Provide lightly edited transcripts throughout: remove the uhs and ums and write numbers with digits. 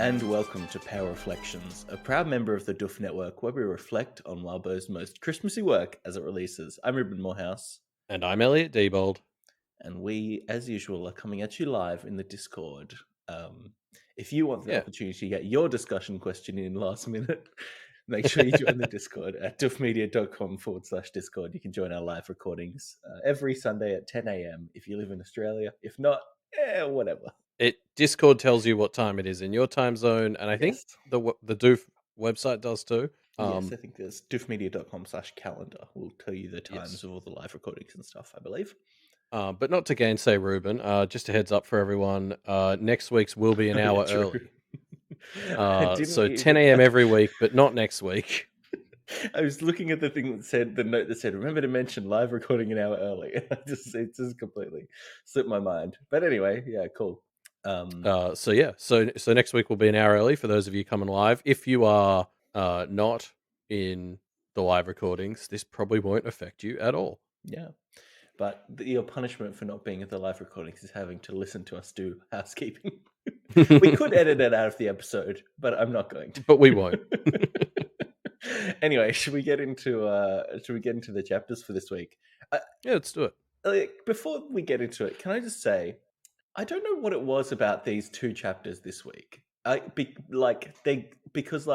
and welcome to Power Reflections, a proud member of the Duff Network where we reflect on Wildbow's most Christmassy work as it releases. I'm Ruben Morehouse. And I'm Elliot Diebold. And we, as usual, are coming at you live in the Discord. If you want the opportunity to get your discussion question in last minute, make sure you join the Discord at duffmedia.com/Discord. You can join our live recordings every Sunday at 10 a.m. if you live in Australia. If not, whatever. Discord tells you what time it is in your time zone, and I think the Doof website does too. Yes, I think there's duffmedia.com/calendar will tell you the times of all the live recordings and stuff, I believe. But not to gainsay Ruben, just a heads up for everyone, next week's will be an hour early. So 10 a.m. every week, but not next week. I was looking at the thing that said, the note that said, remember to mention live recording an hour early. It just completely slipped my mind. But anyway, yeah, cool. So next week will be an hour early for those of you coming live. If you are not in the live recordings, this probably won't affect you at all. Yeah. But your punishment for not being at the live recordings is having to listen to us do housekeeping. We could edit it out of the episode, but I'm not going to. But we won't. Anyway, should we get into the chapters for this week? Yeah, let's do it. Before we get into it, can I just say, I don't know what it was about these two chapters this week. Because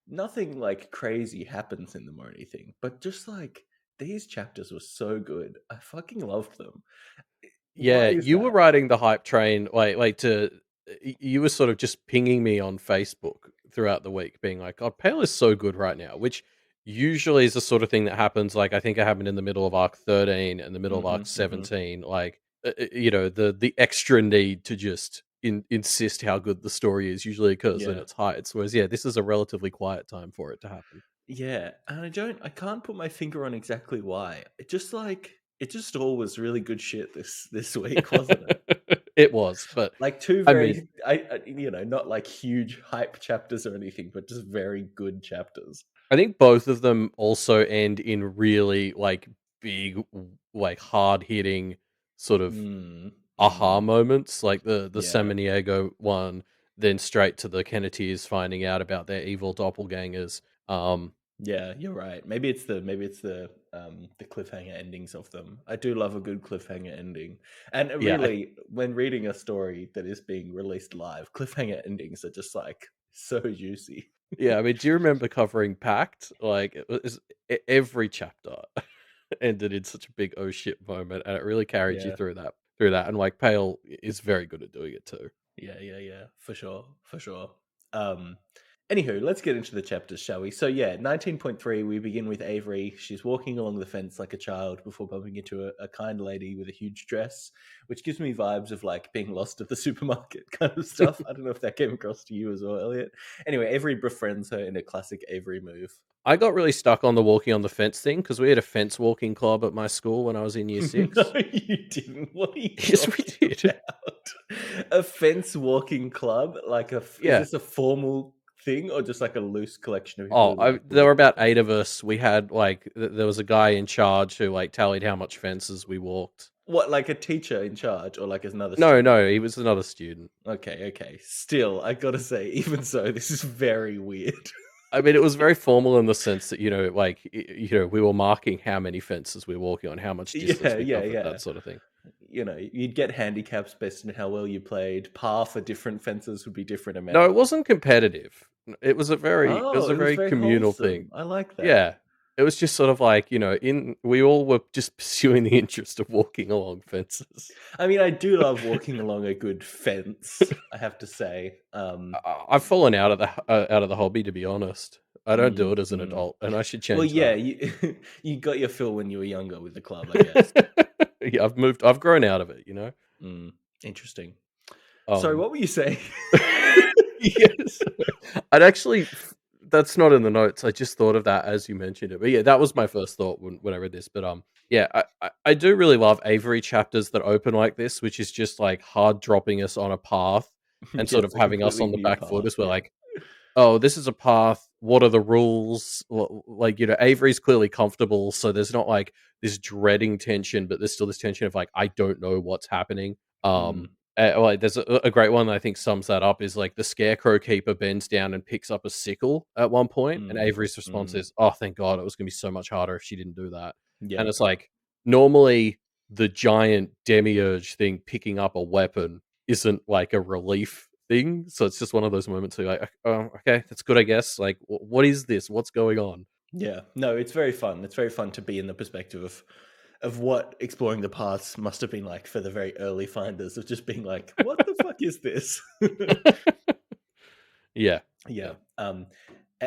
nothing like crazy happens in them or anything, but just like these chapters were so good. I fucking loved them. Yeah, you were riding the hype train. You were sort of just pinging me on Facebook throughout the week, being like, "God, Pale is so good right now," which usually is the sort of thing that happens. Like, I think it happened in the middle of arc 13 and the middle of arc 17. Like, the extra need to just insist how good the story is usually occurs in its heights. Whereas, this is a relatively quiet time for it to happen. Yeah, and I can't put my finger on exactly why. It just all was really good shit this week, wasn't it? It was, but like two very, not like huge hype chapters or anything, but just very good chapters. I think both of them also end in really like big, like hard hitting sort of aha moments, like the Samaniego one, then straight to the Kenneteers finding out about their evil doppelgangers. Yeah, you're right. Maybe it's the cliffhanger endings of them. I do love a good cliffhanger ending. And really, when reading a story that is being released live, cliffhanger endings are just like so juicy. Yeah, I mean, do you remember covering Pact? Like, it was every chapter ended in such a big oh shit moment, and it really carried you through that. And like Pale is very good at doing it too. Yeah, for sure. Anywho, let's get into the chapters, shall we? So 19.3, we begin with Avery. She's walking along the fence like a child before bumping into a kind lady with a huge dress, which gives me vibes of like being lost at the supermarket kind of stuff. I don't know if that came across to you as well, Elliot. Anyway, Avery befriends her in a classic Avery move. I got really stuck on the walking on the fence thing because we had a fence walking club at my school when I was in year 6. No, you didn't. What are you Yes, we did. About? A fence walking club? Is this a formal thing or just like a loose collection of people? There were about 8 of us. We had there was a guy in charge who like tallied how much fences we walked. What, like a teacher in charge or like another student? No, he was another student. Okay. Still, I gotta say, even so, this is very weird. I mean, it was very formal in the sense that, we were marking how many fences we were walking on, how much distance we covered, that sort of thing. You'd get handicaps based on how well you played. Par for different fences would be different amounts. No, it wasn't competitive. It was a very communal wholesome thing. I like that. Yeah. It was just sort of like, we all were just pursuing the interest of walking along fences. I mean, I do love walking along a good fence, I have to say. I've fallen out of the hobby, to be honest. I don't do it as an adult, and I should change. Well, yeah, you got your fill when you were younger with the club, I guess. Yeah, I've grown out of it, Interesting. Sorry, what were you saying? Yes. That's not in the notes. I just thought of that as you mentioned it. But yeah, that was my first thought when I read this. But I do really love Avery chapters that open like this, which is just like hard dropping us on a path and sort of having us on the back foot as we're like, oh, this is a path. What are the rules? Like, Avery's clearly comfortable, so there's not like this dreading tension, but there's still this tension of like, I don't know what's happening. Well, there's a great one that I think sums that up is like the scarecrow keeper bends down and picks up a sickle at one point, and Mm, Avery's response mm, is, "Oh, thank God, it was gonna be so much harder if she didn't do that." And yep. it's like normally the giant demiurge thing picking up a weapon isn't like a relief thing, so it's just one of those moments where you're like, "Oh, okay, that's good, I guess." Like, what is this? What's going on? Yeah. No, it's very fun. It's very fun to be in the perspective of what exploring the paths must have been like for the very early finders of just being like, what the fuck is this? Yeah, Yeah. yeah.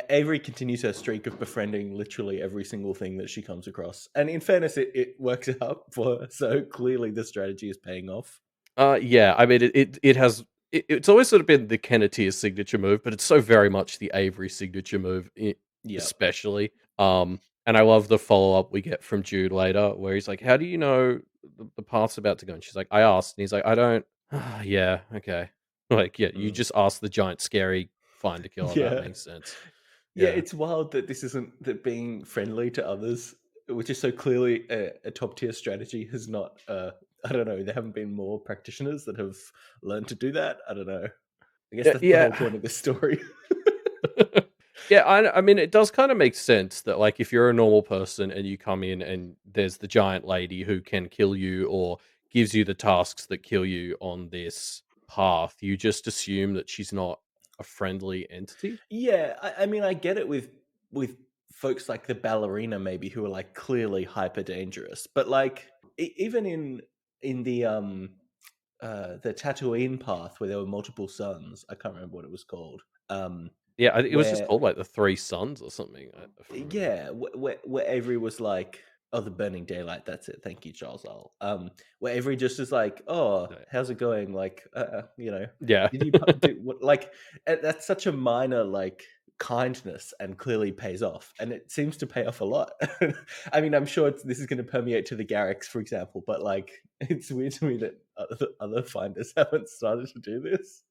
Avery continues her streak of befriending literally every single thing that she comes across. And in fairness, it works out for her. So clearly the strategy is paying off. Yeah, I mean, it has it's always sort of been the Kenneteer signature move, but it's so very much the Avery signature move, Yeah. especially. And I love the follow up we get from Jude later, where he's like, "How do you know the path's about to go?" And she's like, "I asked," and he's like, "I don't." Yeah, okay. Like, yeah, you Mm. just asked the giant scary find a killer. That Yeah. makes sense. Yeah, Yeah, it's wild that this isn't that being friendly to others, which is so clearly a top tier strategy, has not. I don't know. There haven't been more practitioners that have learned to do that. I don't know. I guess yeah, that's the whole yeah. point of this story. Yeah, I mean, it does kind of make sense that, like, if you're a normal person and you come in and there's the giant lady who can kill you or gives you the tasks that kill you on this path, you just assume that she's not a friendly entity. Yeah, I mean, I get it with folks like the ballerina, maybe who are like clearly hyper dangerous, but like even in the Tatooine path where there were multiple suns, I can't remember what it was called. Yeah, it was just Where called like the Three Sons or something, if I remember. Yeah, where Avery was like, "Oh, the burning daylight. That's it. Thank you, Charles." Where Avery just is like, "Oh, Yeah. how's it going? Like, Yeah. did you do what?" Like, that's such a minor like kindness, and clearly pays off, and it seems to pay off a lot. I mean, I'm sure this is going to permeate to the Garrix, for example, but like, it's weird to me that other finders haven't started to do this.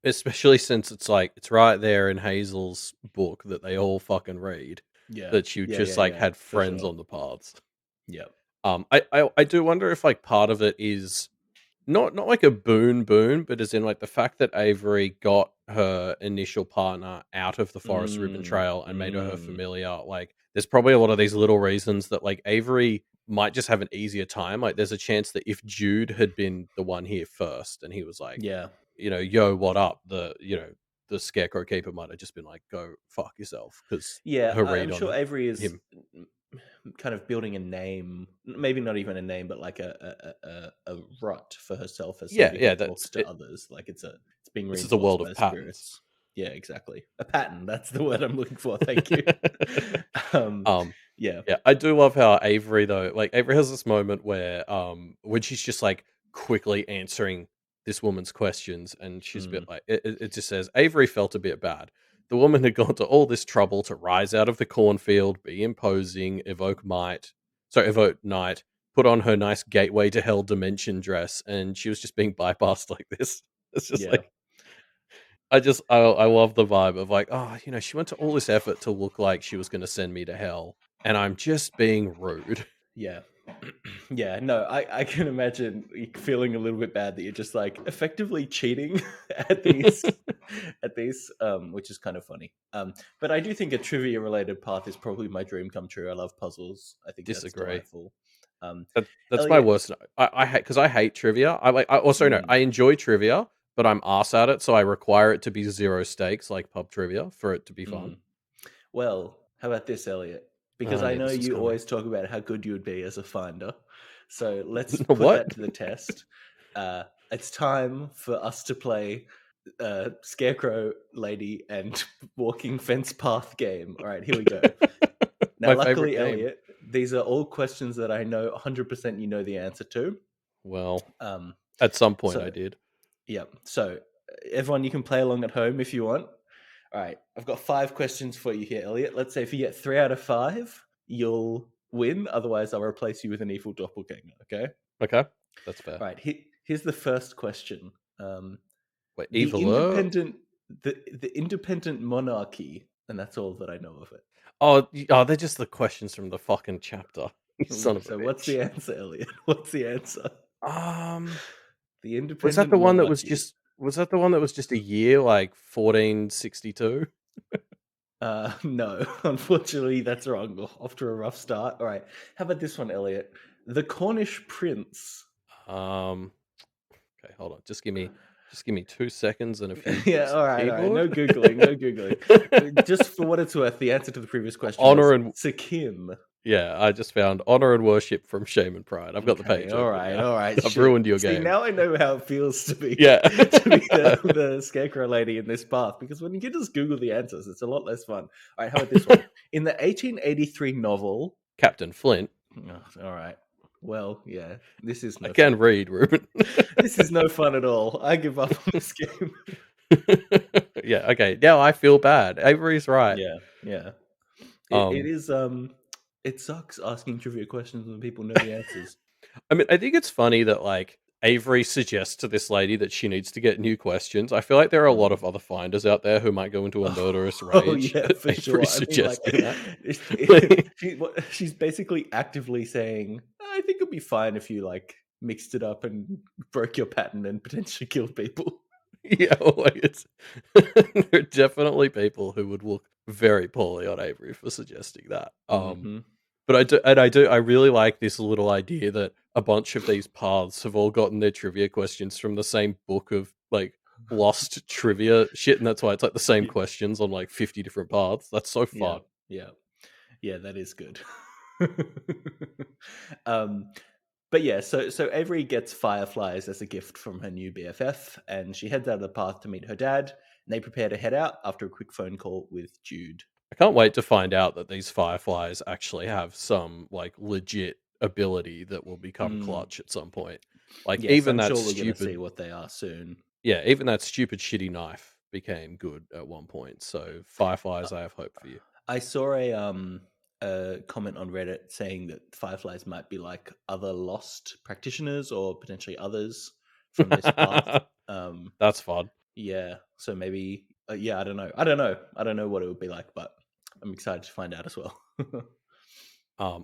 Especially since it's like it's right there in Hazel's book that they all fucking read Yeah, that you yeah, yeah, just like yeah, had for friends sure. on the paths. Yeah. I do wonder if like part of it is not like a boon, but as in like the fact that Avery got her initial partner out of the Forest Ribbon Mm, Trail and made her mm. familiar. Like, there's probably a lot of these little reasons that like Avery might just have an easier time. Like, there's a chance that if Jude had been the one here first, and he was like, Yeah. yo, what up? The Scarecrow Keeper might have just been like, go fuck yourself, because Yeah, her I'm read sure on Avery is him. kind of building a name, maybe not even a name, but like a rut for herself as Yeah, somebody who yeah. That's talks to it. others. Like it's being This is a reinforced world by of the patterns. spirits. Yeah, exactly. A pattern. That's the word I'm looking for. Thank you. um, um, yeah. Yeah, I do love how Avery though, like Avery has this moment where when she's just like quickly answering this woman's questions and she's a bit Mm, like it just says Avery felt a bit bad. The woman had gone to all this trouble to rise out of the cornfield, be imposing, evoke night, put on her nice gateway to hell dimension dress, and she was just being bypassed like this. It's just yeah. like I love the vibe of like, oh, she went to all this effort to look like she was gonna send me to hell, and I'm just being rude. Yeah. Yeah, no, I can imagine feeling a little bit bad that you're just like effectively cheating at these which is kind of funny. But I do think a trivia related path is probably my dream come true. I love puzzles. I think that's Disagree. delightful. Um That's my Elliot, worst. I hate because I hate trivia. Also no, mm, I enjoy trivia, but I'm arse at it, so I require it to be zero stakes, like pub trivia, for it to be fun. mm. Well, how about this, Elliot? Because I I knew know this was you coming. always talk about how good you would be as a finder. So let's put What? that to the test. It's time for us to play Scarecrow Lady and Walking Fence Path game. All right, here we go. Now, My favorite luckily, game. Elliot, these are all questions that I know 100% you know the answer to. Well, Um, at some point I so, did. yeah. So, everyone, you can play along at home if you want. All right, I've got 5 questions for you here, Elliot. Let's say if you get 3 out of 5, you'll win. Otherwise, I'll replace you with an evil doppelganger. Okay. Okay, that's fair. All right. Here's the first question. Wait, The evil? independent, the independent monarchy, and that's all that I know of it. Oh, they're just the questions from the fucking chapter. You son of a So, what's bitch. the answer, Elliot? What's the answer? Um, The Was that independent the one that was monarchy. just was that the one that was just a year, like 1462? No, unfortunately, that's wrong. Off to a rough start. All right, how about this one, Elliot? The Cornish prince. Um, okay, hold on. Just give me 2 seconds and a few Yeah, clicks of all right. keyboard. No googling, no googling. Just for what it's worth, the answer to the previous question Honor was and Sikkim. Yeah, I just found honor and worship from shame and pride. I've got the Okay, page open now. all right. I've Shit. ruined your See, game. now I know how it feels to be Yeah. the scarecrow lady in this path, because when you can just Google the answers, it's a lot less fun. All right, how about this one? In the 1883 novel. Captain Flint. Oh, all right. Well, yeah, this is I no can fun. read, Ruben. This is no fun at all. I give up on this game. Yeah, okay. Now I feel bad. Avery's right. Yeah, yeah. It Um, is it sucks asking trivia questions when people know the answers. I mean, I think it's funny that like Avery suggests to this lady that she needs to get new questions. I feel like there are a lot Mm. of other finders out there who might go into a murderous Oh rage yeah, at for Avery sure. I mean, like, suggesting that. she's basically actively saying, "I think it'd be fine if you like mixed it up and broke your pattern and potentially killed people." Yeah, like it's there are definitely people who would look very poorly on Avery for suggesting that. Hmm. But I really like this little idea that a bunch of these paths have all gotten their trivia questions from the same book of like lost trivia shit, and that's why it's like the same questions on like 50 different paths. That's so Yeah, fun. yeah, yeah. That is good. um, but yeah, so Avery gets fireflies as a gift from her new BFF, and she heads out of the path to meet her dad. And they prepare to head out after a quick phone call with Jude. I can't wait to find out that these fireflies actually have some like legit ability that will become Mm, clutch at some point. Like yes, even I'm that sure we're going to see stupid what they are soon. Yeah, even that stupid shitty knife became good at one point. So Uh, fireflies, I have hope for you. I saw a comment on Reddit saying that fireflies might be like other lost practitioners or potentially others from this path. Um, That's fun. yeah, so maybe yeah, I don't know what it would be like, but I'm excited to find out as well.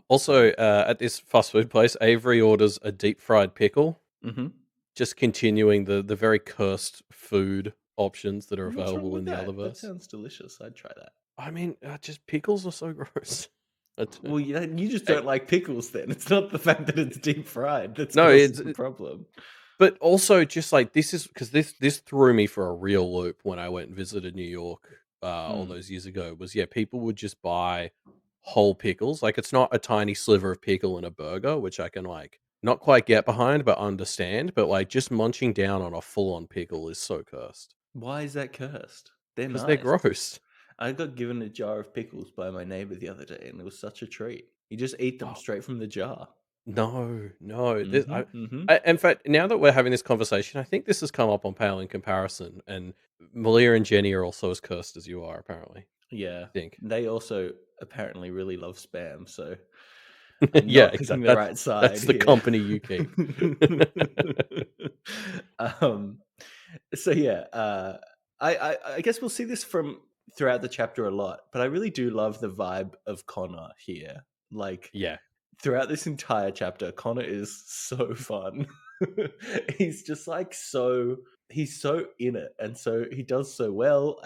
Also, at this fast food place, Avery orders a deep fried pickle, Hmm. just continuing the very cursed food options that are What's wrong available in with the that? That otherverse. sounds delicious. I'd try that. I mean, just pickles are so gross. I don't- Well, you just Hey, don't like pickles then. It's not the fact that it's deep fried that's no, causes the problem. but also just like this is because this threw me for a real loop when I went and visited New York all Hmm. those years ago. Was yeah, people would just buy whole pickles. Like it's not a tiny sliver of pickle in a burger, which I can like not quite get behind but understand. But like just munching down on a full on pickle is so cursed Why is that cursed? They're because they're nice. gross. I got given a jar of pickles by my neighbor the other day, and it was such a treat. You just eat them Oh straight from the jar. no, no. This, Hmm. Hmm. in fact, now that we're having this conversation, I think this has come up on Pale in Comparison, and Malia and Jenny are also as cursed as you are. Apparently, Yeah, I think. they also apparently really love spam, so I'm Yeah, not picking exactly. the right That's side the here. company you keep. um, so yeah, I guess we'll see this from throughout the chapter a lot, but I really do love the vibe of Connor here. Like Yeah. throughout this entire chapter, Connor is so fun. He's just like he's so in it, and so he does so well.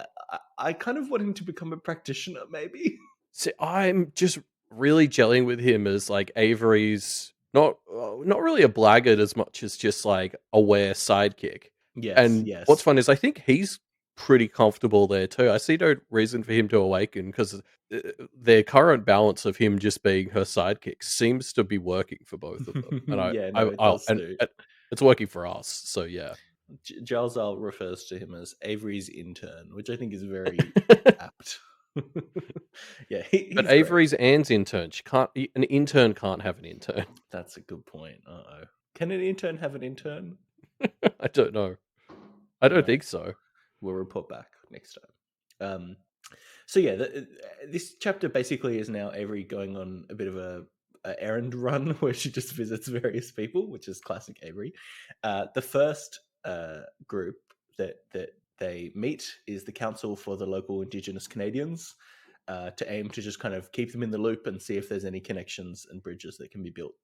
I kind of want him to become a practitioner, maybe. See, I'm just really gelling with him as like Avery's not really a blackguard as much as just like aware sidekick. Yes, And what's yes. fun is I think he's pretty comfortable there too. I see no reason for him to awaken because their current balance of him just being her sidekick seems to be working for both of them. And Yeah, no, it does and suit. it's working for us. So yeah. Giles Al refers to him as Avery's intern, which I think is very apt. Yeah, But he's great. Avery's Anne's intern. An intern can't have an intern. That's a good point. Uh-oh. Can an intern have an intern? I don't know. I All don't right. think so. We'll report back next time. So yeah, this chapter basically is now Avery going on a bit of a errand run where she just visits various people, which is classic Avery. The first group that they meet is the Council for the Local Indigenous Canadians, to aim to just kind of keep them in the loop and see if there's any connections and bridges that can be built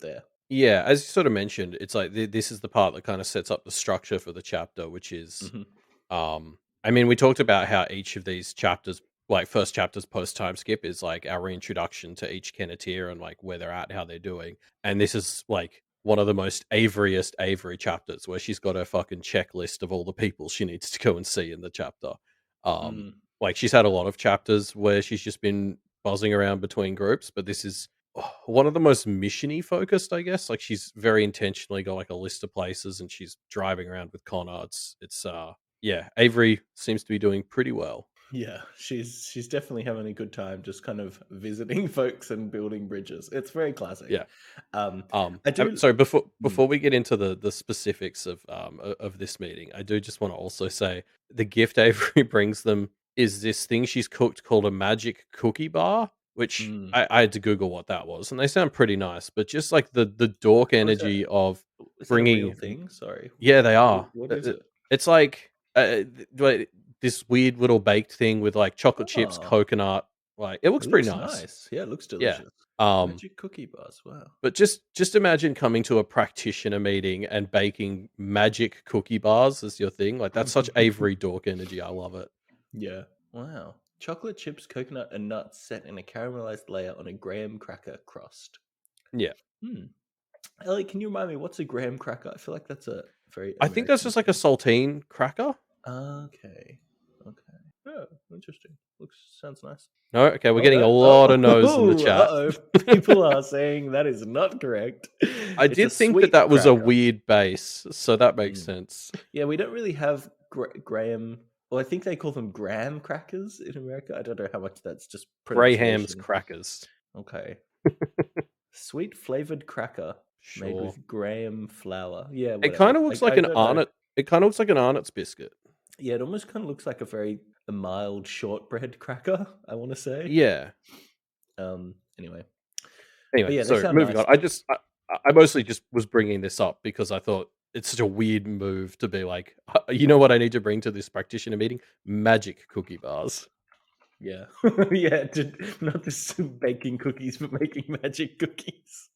there. Yeah, as you sort of mentioned, it's like this is the part that kind of sets up the structure for the chapter, which is, Hmm. I mean, we talked about how each of these chapters, like first chapters post time skip, is like our reintroduction to each Kenneteer and like where they're at, how they're doing, and this is like one of the most Averyest Avery chapters, where she's got her fucking checklist of all the people she needs to go and see in the chapter. Um, Mm. like she's had a lot of chapters where she's just been buzzing around between groups, but this is one of the most missiony focused, I guess. Like she's very intentionally got like a list of places and she's driving around with Connor. It's yeah, Avery seems to be doing pretty well. Yeah, she's definitely having a good time just kind of visiting folks and building bridges. It's very classic. Yeah. Um, I do. Sorry, before Mm, we get into the specifics of this meeting, I do just want to also say the gift Avery brings them is this thing she's cooked called a magic cookie bar, which mm. I had to Google what that was, and they sound pretty nice, but just like the dork What is that? energy of Is that a real bringing, thing? Sorry. yeah, they are. What is it? It's like like this weird little baked thing with like chocolate chips, Oh, coconut. Like it it looks pretty looks nice. nice. Yeah, it looks Yeah. delicious. Um, Magic cookie bars. Wow. but just imagine coming to a practitioner meeting and baking magic cookie bars as your thing. Like that's such Avery dork energy. I love it. Yeah. Wow. Chocolate chips, coconut, and nuts set in a caramelized layer on a graham cracker crust. Yeah. Hmm. Ellie, can you remind me what's a graham cracker? I feel like that's a very I think that's American just like a thing. saltine cracker. Okay. Okay. Oh, interesting. Looks sounds nice. No, okay, we're Oh getting a no. lot of no's in the Oh, chat. uh-oh. People are saying that is not correct. I It's a did think that sweet that was a cracker. weird base, so that makes Mm. sense. Yeah, we don't really have Graham. Well, I think they call them graham crackers in America. I don't know how much that's just Graham's pronunciation. crackers. Okay. Sweet flavored cracker made Sure. with graham flour. Yeah, It kind whatever. of looks like I an don't know. Arnott. It kind of looks like an Arnott's biscuit. Yeah, it almost kind of looks like a mild shortbread cracker, I want to say. Yeah. Anyway. But Anyway, yeah, they so sound moving nice. on. I mostly just was bringing this up because I thought it's such a weird move to be like, you know what I need to bring to this practitioner meeting? Magic cookie bars. Yeah. Yeah, not just baking cookies, but making magic cookies.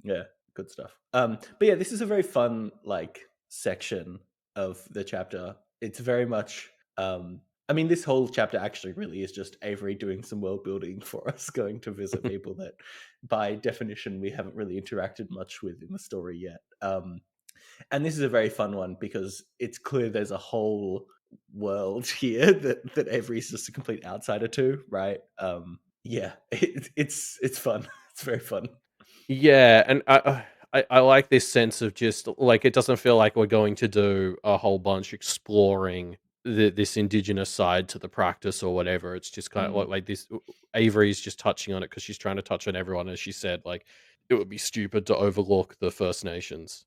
Yeah, good stuff. But yeah, this is a very fun like section of the chapter. It's very much I mean, this whole chapter actually really is just Avery doing some world building for us, going to visit people that by definition we haven't really interacted much with in the story yet. And this is a very fun one because it's clear there's a whole world here that Avery's just a complete outsider to, right? Yeah, it's fun. It's very fun. Yeah, and I like this sense of just like it doesn't feel like we're going to do a whole bunch exploring this indigenous side to the practice or whatever. It's just kind of Mm. like this. Avery's just touching on it because she's trying to touch on everyone, as she said. Like it would be stupid to overlook the First Nations.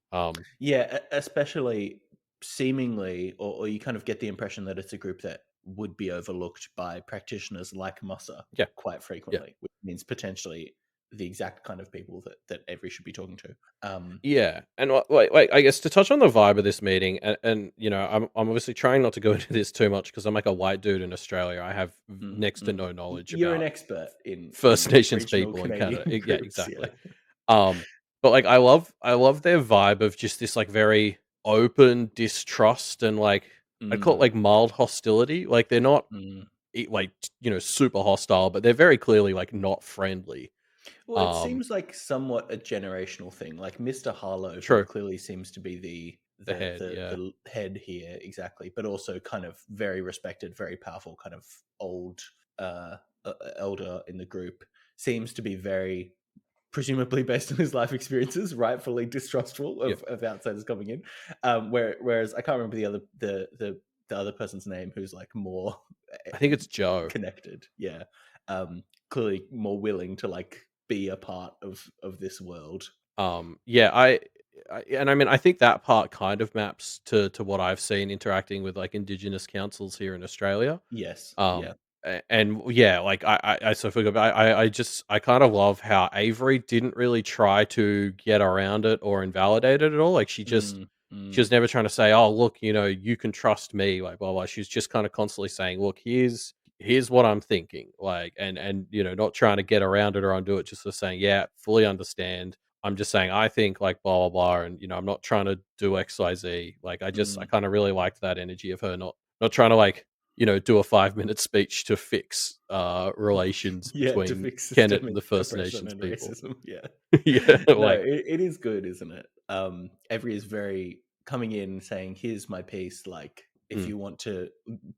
Yeah, especially seemingly, or you kind of get the impression that it's a group that would be overlooked by practitioners like Mussa Yeah, quite yeah. frequently, which means potentially the exact kind of people that Avery should be talking to. Yeah, and like I guess to touch on the vibe of this meeting, and you know, I'm obviously trying not to go into this too much because I'm like a white dude in Australia. I have Mm, next to mm. no knowledge You're an about expert First in Nations regional people in Canada. Canadian Yeah, groups, yeah. exactly. Um, but like I love their vibe of just this like very open distrust and like I'd call it Mm, like mild hostility. Like they're not mm. like you know super hostile, but they're very clearly like not friendly. Well, it Um, seems like somewhat a generational thing. Like Mr. Harlow, who true. clearly seems to be The head, yeah, the head here, exactly, but also kind of very respected, very powerful, kind of old elder in the group, seems to be very presumably based on his life experiences, rightfully distrustful yeah. of outsiders coming in. Whereas I can't remember the other person's name who's like more I think it's Joe. connected. Yeah, clearly more willing to like be a part of this world. Yeah, and I mean, I think that part kind of maps to what I've seen interacting with like Indigenous councils here in Australia. Yes, yeah. And yeah, like I so forget, I just I kind of love how Avery didn't really try to get around it or invalidate it at all. Like Mm, she was mm, never trying to say, "Oh, look, you know, you can trust me," like blah blah. She was just kind of constantly saying, "Look, here's what I'm thinking," like, and you know, not trying to get around it or undo it, just sort of saying, "Yeah, fully understand. I'm just saying I think like blah blah blah, and I'm not trying to do XYZ. Like I Mm. kind of really liked that energy of her not trying to like do a 5-minute speech to fix relations Yeah, to between fix Kennett and systemic the First oppression Nations and people. racism. Yeah. Yeah, No, like it is good, isn't it? Avery is very coming in saying, "Here's my piece." Like, if mm, you want to,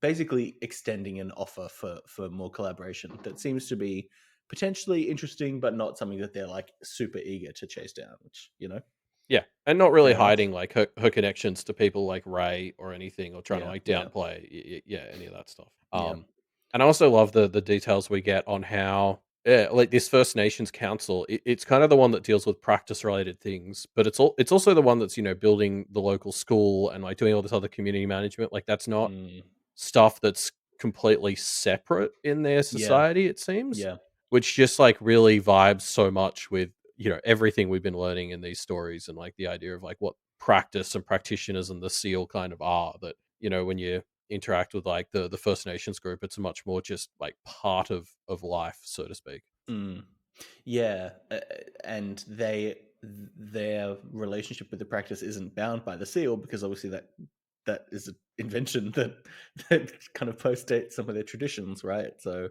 basically extending an offer for more collaboration that seems to be potentially interesting, but not something that they're like super eager to chase down. Which yeah, and not really fair enough. hiding like her connections to people like Ray or anything, or trying to Yeah, like yeah, downplay yeah, any of that stuff. yeah. And I also love the details we get on how like this First Nations council. It's kind of the one that deals with practice related things, but it's also the one that's building the local school and like doing all this other community management. Like that's not Mm, stuff that's completely separate in their yeah, society, it seems, yeah. which just like really vibes so much with, everything we've been learning in these stories, and like the idea of like what practice and practitioners and the seal kind of are, that, when you interact with like the First Nations group, it's much more just like part of life, so to speak. Mm. Yeah, and their relationship with the practice isn't bound by the seal because obviously that is an invention that kind of postdates some of their traditions, right? So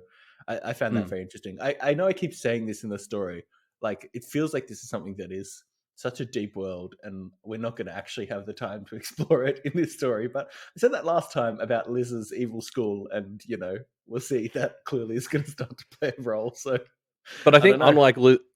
I found that Mm. very interesting. I know I keep saying this in the story, like it feels like this is something that is such a deep world, and we're not going to actually have the time to explore it in this story. But I said that last time about Liz's evil school, and we'll see that clearly is going to start to play a role. So But I I don't think know.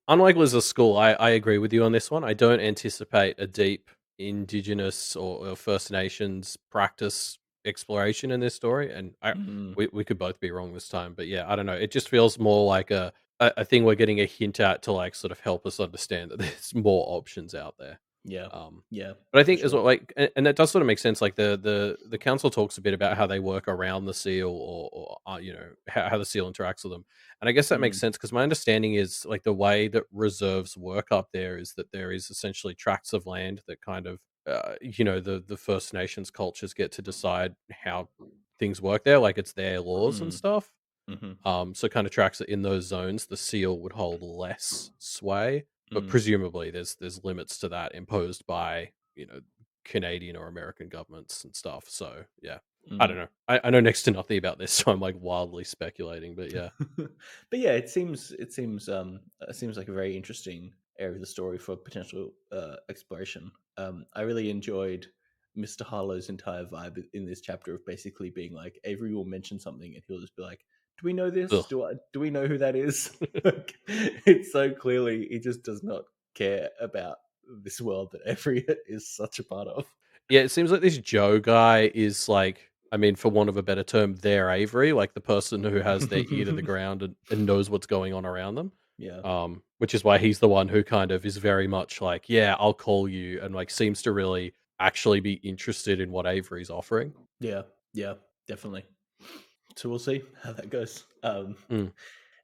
unlike Liz's school, I agree with you on this one. I don't anticipate a deep Indigenous or First Nations practice exploration in this story, and Mm, we could both be wrong this time. But yeah, I don't know. It just feels more like a thing we're getting a hint at to like sort of help us understand that there's more options out there. yeah, Um, yeah, but I for think as sure. well, like, and that does sort of make sense. Like the council talks a bit about how they work around the seal, or how the seal interacts with them, and I guess that makes Mm, sense because my understanding is like the way that reserves work up there is that there is essentially tracts of land that kind of the First Nations cultures get to decide how things work there, like it's their laws and mm, stuff. mhm, So kind of tracks that in those zones, the seal would hold less sway, but mm, presumably there's limits to that imposed by Canadian or American governments and stuff. So yeah, I mm. don't know. I know next to nothing about this, so I'm like wildly speculating. But yeah, But yeah, it seems like a very interesting area of the story for potential exploration. I really enjoyed Mr. Harlow's entire vibe in this chapter of basically being like Avery will mention something and he'll just be like, "Do we know this? ugh. Do we know who that is?" Like, it's so clearly he just does not care about this world that Avery is such a part of. Yeah, it seems like this Joe guy is like, I mean, for want of a better term, their Avery, like the person who has their ear to the ground and knows what's going on around them. Yeah, Which is why he's the one who kind of is very much like, yeah, I'll call you, and like seems to really actually be interested in what Avery's offering. yeah, yeah, definitely. So we'll see how that goes. Mm.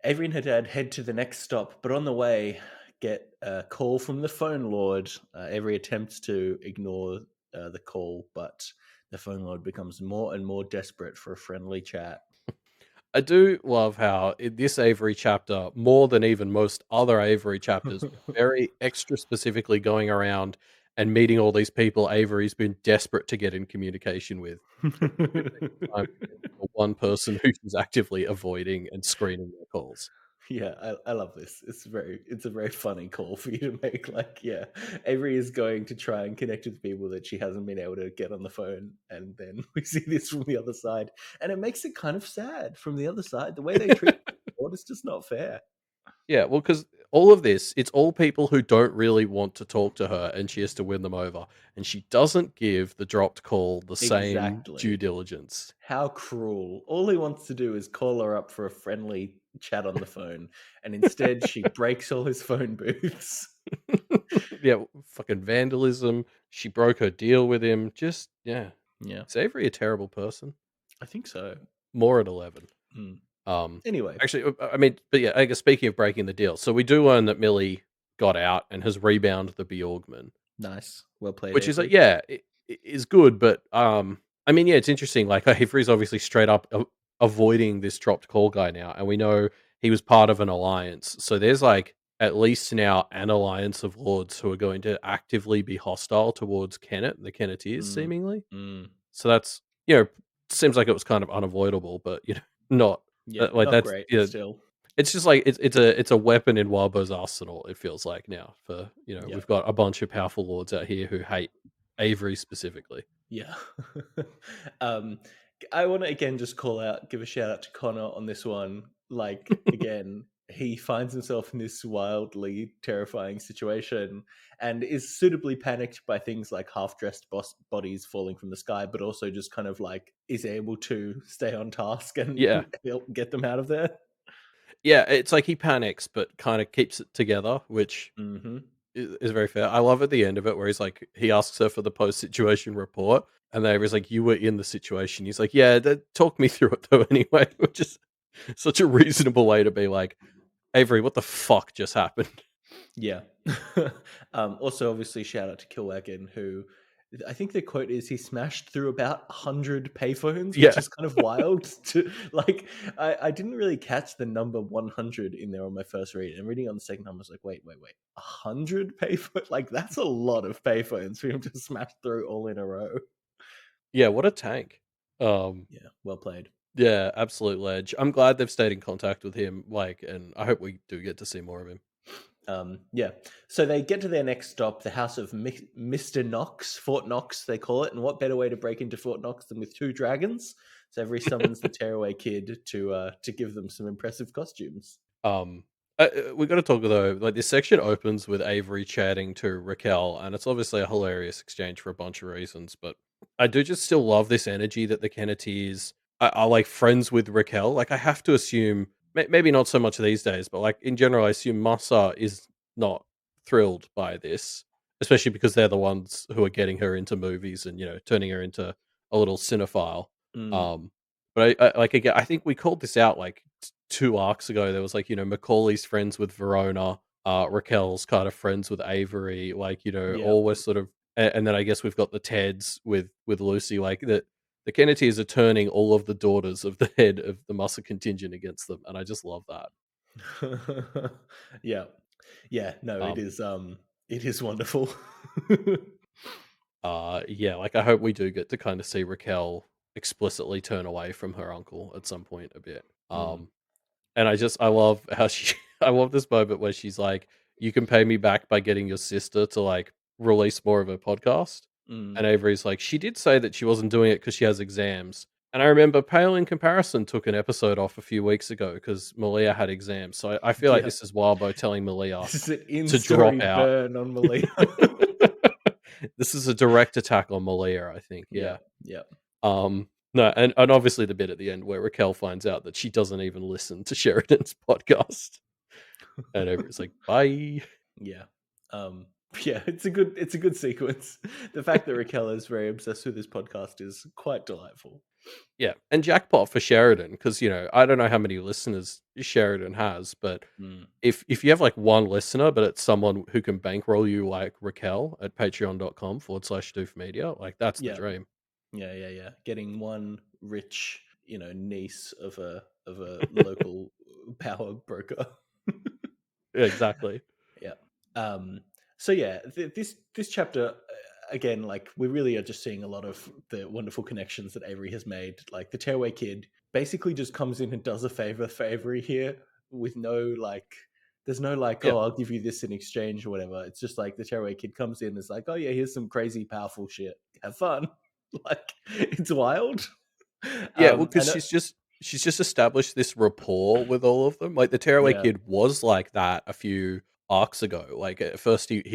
Avery and her dad head to the next stop, but on the way, get a call from the phone lord. Avery attempts to ignore the call, but the phone lord becomes more and more desperate for a friendly chat. I do love how in this Avery chapter, more than even most other Avery chapters, very extra specifically going around and meeting all these people Avery's been desperate to get in communication with. Every single time we get the one person who she's actively avoiding and screening their calls. Yeah, I love this. It's a very funny call for you to make. Like, yeah, Avery is going to try and connect with people that she hasn't been able to get on the phone, and then we see this from the other side, and it makes it kind of sad from the other side. The way they treat the is just not fair. Yeah, well, because all of this, it's all people who don't really want to talk to her, and she has to win them over. And she doesn't give the dropped call the same due Exactly. diligence. How cruel. All he wants to do is call her up for a friendly chat on the phone, and instead she breaks all his phone booths. Yeah, fucking vandalism. She broke her deal with him. Just, yeah. Yeah, Is Avery a terrible person? I think so. More at 11. Mm. Um, Anyway, actually, I mean, but yeah, I guess speaking of breaking the deal, so we do learn that Millie got out and has rebound the Bjorgman. nice. Well played, Which is like, Avery. yeah, it is good, but, I mean, yeah, it's interesting, like, Avery's obviously straight up avoiding this dropped call guy now, and we know he was part of an alliance, so there's, like, at least now an alliance of lords who are going to actively be hostile towards Kennet, the Kenneteers, Mm, seemingly. mm. So that's seems like it was kind of unavoidable, but not Yeah, like not that's great still. it's just like it's a weapon in Wildbow's arsenal. It feels like now for Yeah. we've got a bunch of powerful lords out here who hate Avery specifically. Yeah. um, I want to again just give a shout out to Connor on this one. Like, again, he finds himself in this wildly terrifying situation and is suitably panicked by things like half dressed bodies falling from the sky, but also just kind of like is able to stay on task and Yeah, help get them out of there. yeah. It's like he panics, but kind of keeps it together, which Hmm. is very fair. I love at the end of it where he's like, he asks her for the post situation report, and they was like, "You were in the situation." He's like, "Yeah, talk me through it though." Anyway, which is such a reasonable way to be like, Avery, what the fuck just happened? Yeah. Also, obviously, shout out to Killwagon, who I think the quote is he smashed through about 100 payphones, which Yeah, is kind of wild. To like, I didn't really catch the number 100 in there on my first read. And reading on the second time, I was like, wait, 100 payphones? Like, that's a lot of payphones for him to smash through all in a row. yeah. What a tank. Um, Yeah, well played. yeah, absolute ledge. I'm glad they've stayed in contact with him. Like, and I hope we do get to see more of him. Yeah. So they get to their next stop, the house of Mr. Knox, Fort Knox, they call it. And what better way to break into Fort Knox than with two dragons? So Avery summons the Tearaway Kid to give them some impressive costumes. Um, we got to talk though. Like this section opens with Avery chatting to Raquel, and it's obviously a hilarious exchange for a bunch of reasons. But I do just still love this energy that the Kenneteers are like friends with Raquel. Like I have to assume, maybe not so much these days, but like in general, I assume Massa is not thrilled by this, especially because they're the ones who are getting her into movies and turning her into a little cinephile. Mm, Um, but I like again, I think we called this out like 2 arcs ago. There was like Macaulay's friends with Verona, Raquel's kind of friends with Avery, like yeah. all were sort of, and then I guess we've got the Teds with Lucy, like that. The Kenneteers are turning all of the daughters of the head of the Muscle contingent against them, and I just love that. Yeah. Yeah, no, Um, it is wonderful. yeah, like I hope we do get to kind of see Raquel explicitly turn away from her uncle at some point a bit. Mm, And I love how she I love this moment where she's like, "You can pay me back by getting your sister to, like, release more of her podcast." mm. And Avery's like, "She did say that she wasn't doing it because she has exams." And I remember Pale in Comparison took an episode off a few weeks ago because Malia had exams. So I feel like Yeah. this is Wildbow telling Malia This is an to drop in-story out. burn on Malia. This is a direct attack on Malia, I think, Yeah, yeah. yeah. No, and obviously the bit at the end where Raquel finds out that she doesn't even listen to Sheridan's podcast. And Avery's like, "Bye." Yeah. Um, yeah, it's a good sequence. The fact that Raquel is very obsessed with this podcast is quite delightful. Yeah, and jackpot for Sheridan because I don't know how many listeners Sheridan has, but Mm. if you have like one listener, but it's someone who can bankroll you like Raquel at patreon.com/doof media, like that's the Yeah. dream. Yeah. Getting one rich, niece of a local power broker. Yeah, exactly. Yeah. So yeah, this chapter again, like we really are just seeing a lot of the wonderful connections that Avery has made. Like the Tearaway Kid basically just comes in and does a favor for Avery here with no like. There's no like, Yeah. oh, I'll give you this in exchange or whatever. It's just like the Tearaway Kid comes in and is like, oh yeah, here's some crazy powerful shit. Have fun. Like it's wild. Yeah, well, because And she's just established this rapport with all of them. Like the Tearaway yeah, Kid was like that a few arcs ago. Like at first, he do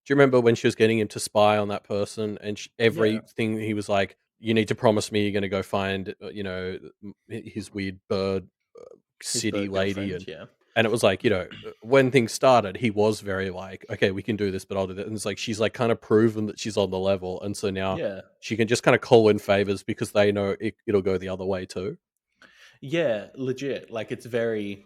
you remember when she was getting him to spy on that person, and yeah, everything he was like, "You need to promise me you're going to go find, his weird bird his city bird lady," girlfriend. Yeah, and it was like, when things started, he was very like, "Okay, we can do this, but I'll do that." And it's like she's like kind of proven that she's on the level, and so now yeah. she can just kind of call in favors because they know it'll go the other way too. Yeah, legit. Like it's very.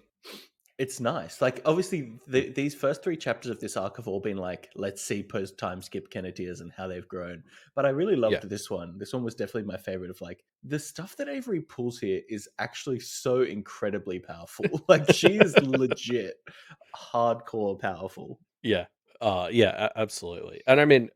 It's nice. Like, obviously, these first 3 chapters of this arc have all been like, let's see post-time skip Kenneteers and how they've grown. But I really Yeah. loved this one. This one was definitely my favorite of, like, the stuff that Avery pulls here is actually so incredibly powerful. Like, she is legit hardcore powerful. Yeah. Yeah, absolutely. And I mean,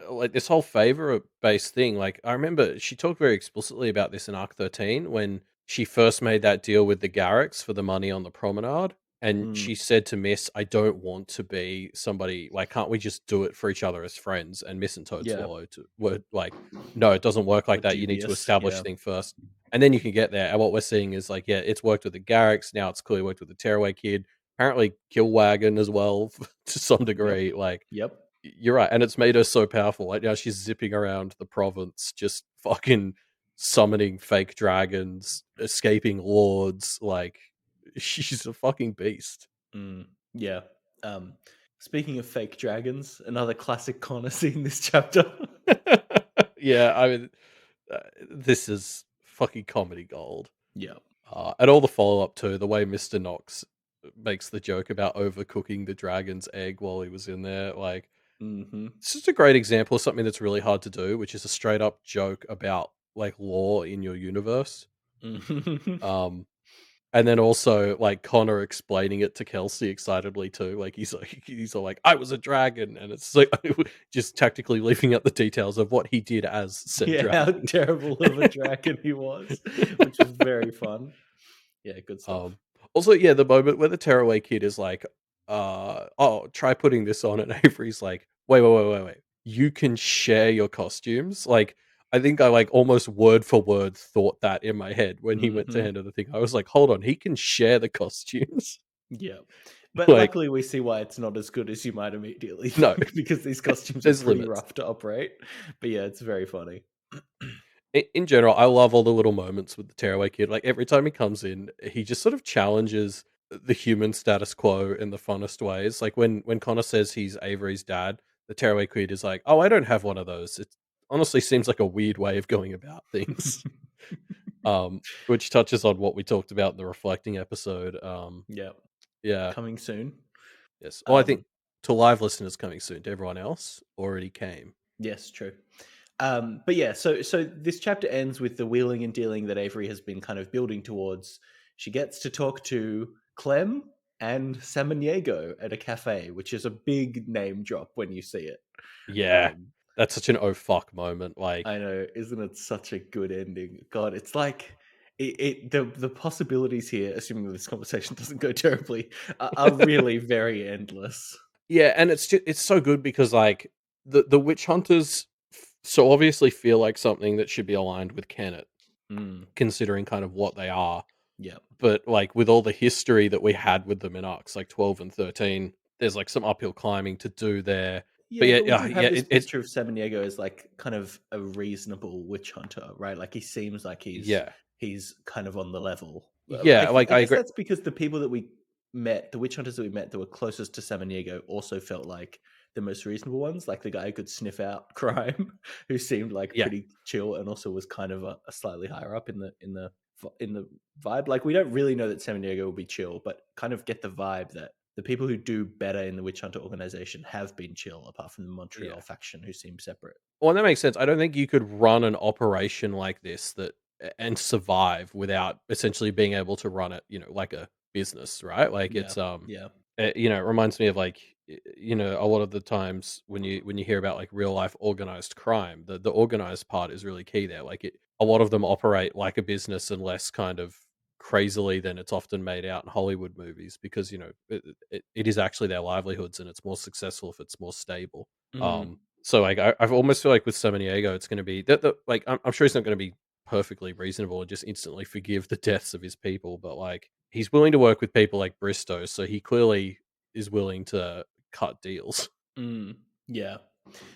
like this whole favor based thing, like I remember she talked very explicitly about this in Arc 13 when she first made that deal with the Garricks for the money on the promenade. And Mm, she said to Miss, I don't want to be somebody like, can't we just do it for each other as friends? And Miss and Toad yeah. Swallow were like, no, it doesn't work We're like that. You need to dubious. establish Yeah. things first. And then you can get there. And what we're seeing is like, yeah, it's worked with the Garricks. Now it's clearly worked with the Tearaway Kid, apparently Killwagon as well to some Yep. degree. Like Yep. you're right, and it's made her so powerful. Like now she's zipping around the province, just fucking summoning fake dragons, escaping lords. Like she's a fucking beast. Mm, yeah. Um, Speaking of fake dragons, another classic Connor scene this chapter. Yeah, I mean, this is fucking comedy gold. Yeah. And all the follow up too, the way Mister Knox makes the joke about overcooking the dragon's egg while he was in there, like Hmm. it's just a great example of something that's really hard to do, which is a straight up joke about like law in your universe. Um, and then also like Connor explaining it to Kelsey excitedly too. Like he's all like, "I was a dragon," and it's like just tactically leaving out the details of what he did as said Yeah, how dragon. terrible of a dragon he was, which was very fun. Yeah, good stuff. Um, Also, yeah, the moment where the tearaway kid is like, "Oh, try putting this on," and Avery's like, "Wait. You can share your costumes." Like, I think I like almost word for word thought that in my head when he went to Hmm. hand her the thing. I was like, "Hold on, he can share the costumes." Yeah. But Like, luckily, we see why it's not as good as you might immediately no, think, because these costumes are there's pretty limits. rough to operate. But yeah, it's very funny. In general, I love all the little moments with the tearaway kid. Like every time he comes in, he just sort of challenges the human status quo in the funnest ways. Like when Connor says he's Avery's dad, the tearaway kid is like, "Oh, I don't have one of those." It honestly seems like a weird way of going about things. Which touches on what we talked about in the reflecting episode. Yeah, Yeah, coming soon. yes. Well, I think Um, to live listeners coming soon. To everyone else, already came. yes, true. But yeah, so this chapter ends with the wheeling and dealing that Avery has been kind of building towards. She gets to talk to Clem and Samaniego at a cafe, which is a big name drop when you see it. Yeah, Um, that's such an oh fuck moment. Like, I know, isn't it such a good ending? God, it's like the possibilities here, assuming that this conversation doesn't go terribly, are really very endless. yeah, and it's so good because like the witch hunters so obviously feel like something that should be aligned with Kennet, Mm, considering kind of what they are. yeah. But like with all the history that we had with them in arcs like 12 and 13, there's like some uphill climbing to do there. But Yeah, yeah, but we yeah, do yeah. have this It picture of Samaniego as like kind of a reasonable witch hunter, right? Like he seems like yeah, he's kind of on the level. yeah. Like I I guess agree. that's because the people that we met, the witch hunters that we met that were closest to Samaniego, also felt like the most reasonable ones. Like the guy who could sniff out crime, who seemed like Yeah, pretty chill, and also was kind of a slightly higher up in the vibe. Like we don't really know that Samaniego will be chill, but kind of get the vibe that the people who do better in the Witch Hunter organization have been chill, apart from the Montreal yeah. faction who seem separate. Well, that makes sense. I don't think you could run an operation like this and survive without essentially being able to run it, like a business, right? Like Yeah, it's yeah. it reminds me of like a lot of the times when you hear about like real life organized crime, the organized part is really key there. Like a lot of them operate like a business and less kind of crazily than it's often made out in Hollywood movies because it is actually their livelihoods and it's more successful if it's more stable. Mm, So like I've almost feel like with Samaniego, it's going to be that like I'm sure he's not going to be perfectly reasonable and just instantly forgive the deaths of his people, but like he's willing to work with people like Bristow, so he clearly is willing to cut deals. mm, yeah,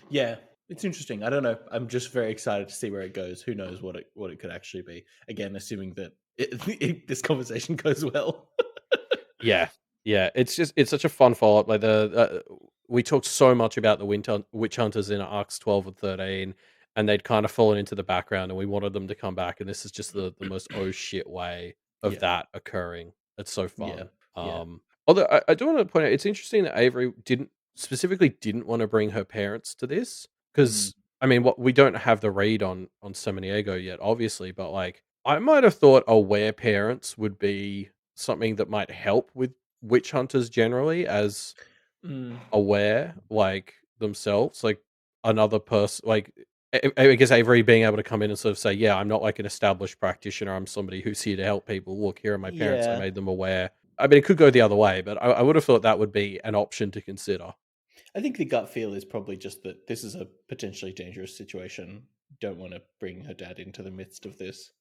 yeah. It's interesting. I don't know. I'm just very excited to see where it goes. Who knows what it could actually be? Again, assuming that this conversation goes well. Yeah, yeah. It's such a fun follow up. Like we talked so much about the witch hunters in arcs 12 and 13, and they'd kind of fallen into the background, and we wanted them to come back. And this is just the most oh shit way of Yeah, that occurring. It's so yeah, fun. yeah. Although I do want to point out, it's interesting that Avery didn't want to bring her parents to this Mm, because I mean, what we don't have the read on Samaniego yet, obviously, but like I might have thought aware parents would be something that might help with witch hunters generally, as mm. aware, like, themselves, like, another person like, I guess Avery being able to come in and sort of say, "Yeah, I'm not, like, an established practitioner, I'm somebody who's here to help people. Look, here are my parents, I Yeah. made them aware." I mean, it could go the other way, but I would have thought that would be an option to consider. I think the gut feel is probably just that this is a potentially dangerous situation. Don't want to bring her dad into the midst of this.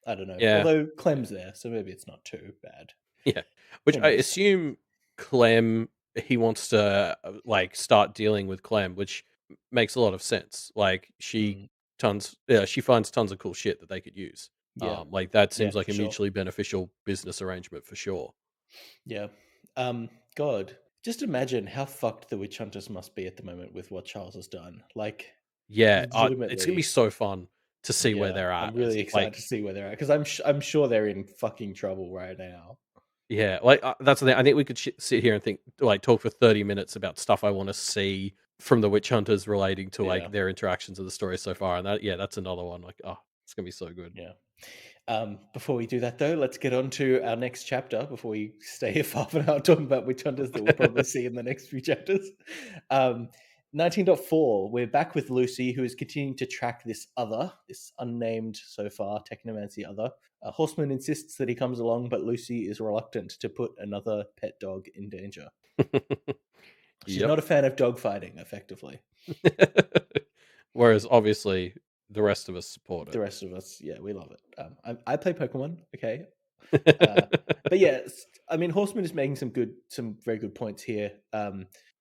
I don't know. Yeah, Although yeah, Clem's there, so maybe it's not too bad. yeah. Which Who I knows? assume Clem he wants to, like, start dealing with Clem, which makes a lot of sense. Like, Mm, she finds tons of cool shit that they could use. yeah. Like, that Yeah, seems like for a sure. mutually beneficial business arrangement for sure. Yeah. God, just imagine how fucked the witch hunters must be at the moment with what Charles has done. Like, Yeah, it's gonna be legitimately. so fun to see where Yeah, they're I'm at. As really excited like, to see where they're at because I'm sure they're in fucking trouble right now. yeah, like that's the thing. I think we could sit here and talk for 30 minutes about stuff I want to see from the witch hunters relating to Yeah, like their interactions of the story so far. And that, yeah, that's another one. Like, oh, it's gonna be so good. yeah. Before we do that, though, let's get on to our next chapter before we stay here for half an hour talking about witch hunters that we'll probably see in the next few chapters. Um, 19.4, we're back with Lucy, who is continuing to track this unnamed so far technomancy other. Horseman insists that he comes along, but Lucy is reluctant to put another pet dog in danger. She's Yep. not a fan of dog fighting, effectively. Whereas obviously the rest of us support The it. rest of us, yeah, we love it. I play Pokemon, okay? Uh, but yeah, I mean, Horseman is making some very good points here.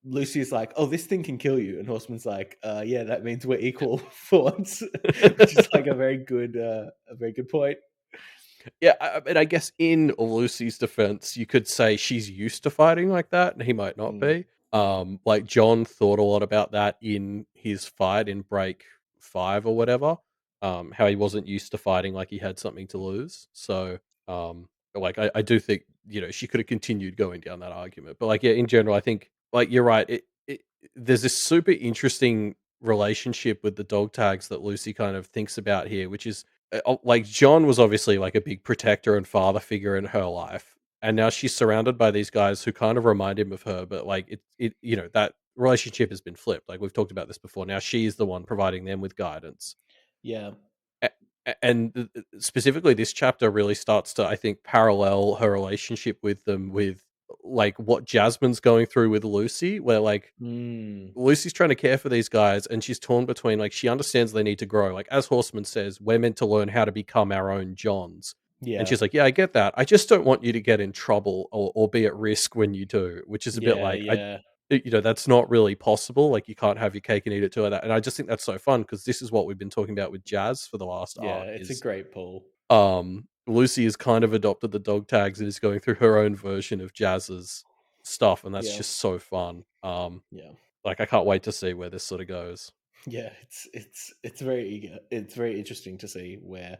Lucy's like, "Oh, this thing can kill you," and Horseman's like, "Yeah, that means we're equal for once," which is like a very good point. Yeah, and I guess in Lucy's defense, you could say she's used to fighting like that, and he might not Mm, be. Like John thought a lot about that in his fight in break 5 or whatever. How he wasn't used to fighting like he had something to lose. So, like I do think she could have continued going down that argument, but like yeah, in general, I think like you're right. There's this super interesting relationship with the dog tags that Lucy kind of thinks about here, which is like John was obviously like a big protector and father figure in her life, and now she's surrounded by these guys who kind of remind him of her, but like that relationship has been flipped. Like we've talked about this before. Now she's the one providing them with guidance, yeah. and specifically this chapter really starts to I think parallel her relationship with them with like what Jasmine's going through with Lucy, where like Mm, Lucy's trying to care for these guys, and she's torn between like she understands they need to grow. Like as Horseman says, we're meant to learn how to become our own Johns. And yeah. she's like, "Yeah, I get that. I just don't want you to get in trouble or be at risk when you do." Which is a bit Yeah. like Yeah. that's not really possible. Like you can't have your cake and eat it too. Like that. And I just think that's so fun because this is what we've been talking about with Jazz for the last Yeah. arc. It's a Is great pull. Lucy has kind of adopted the dog tags and is going through her own version of Jazz's stuff, and that's Yeah. just so fun. Yeah. Like I can't wait to see where this sort of goes. Yeah. It's very eager. It's very interesting to see where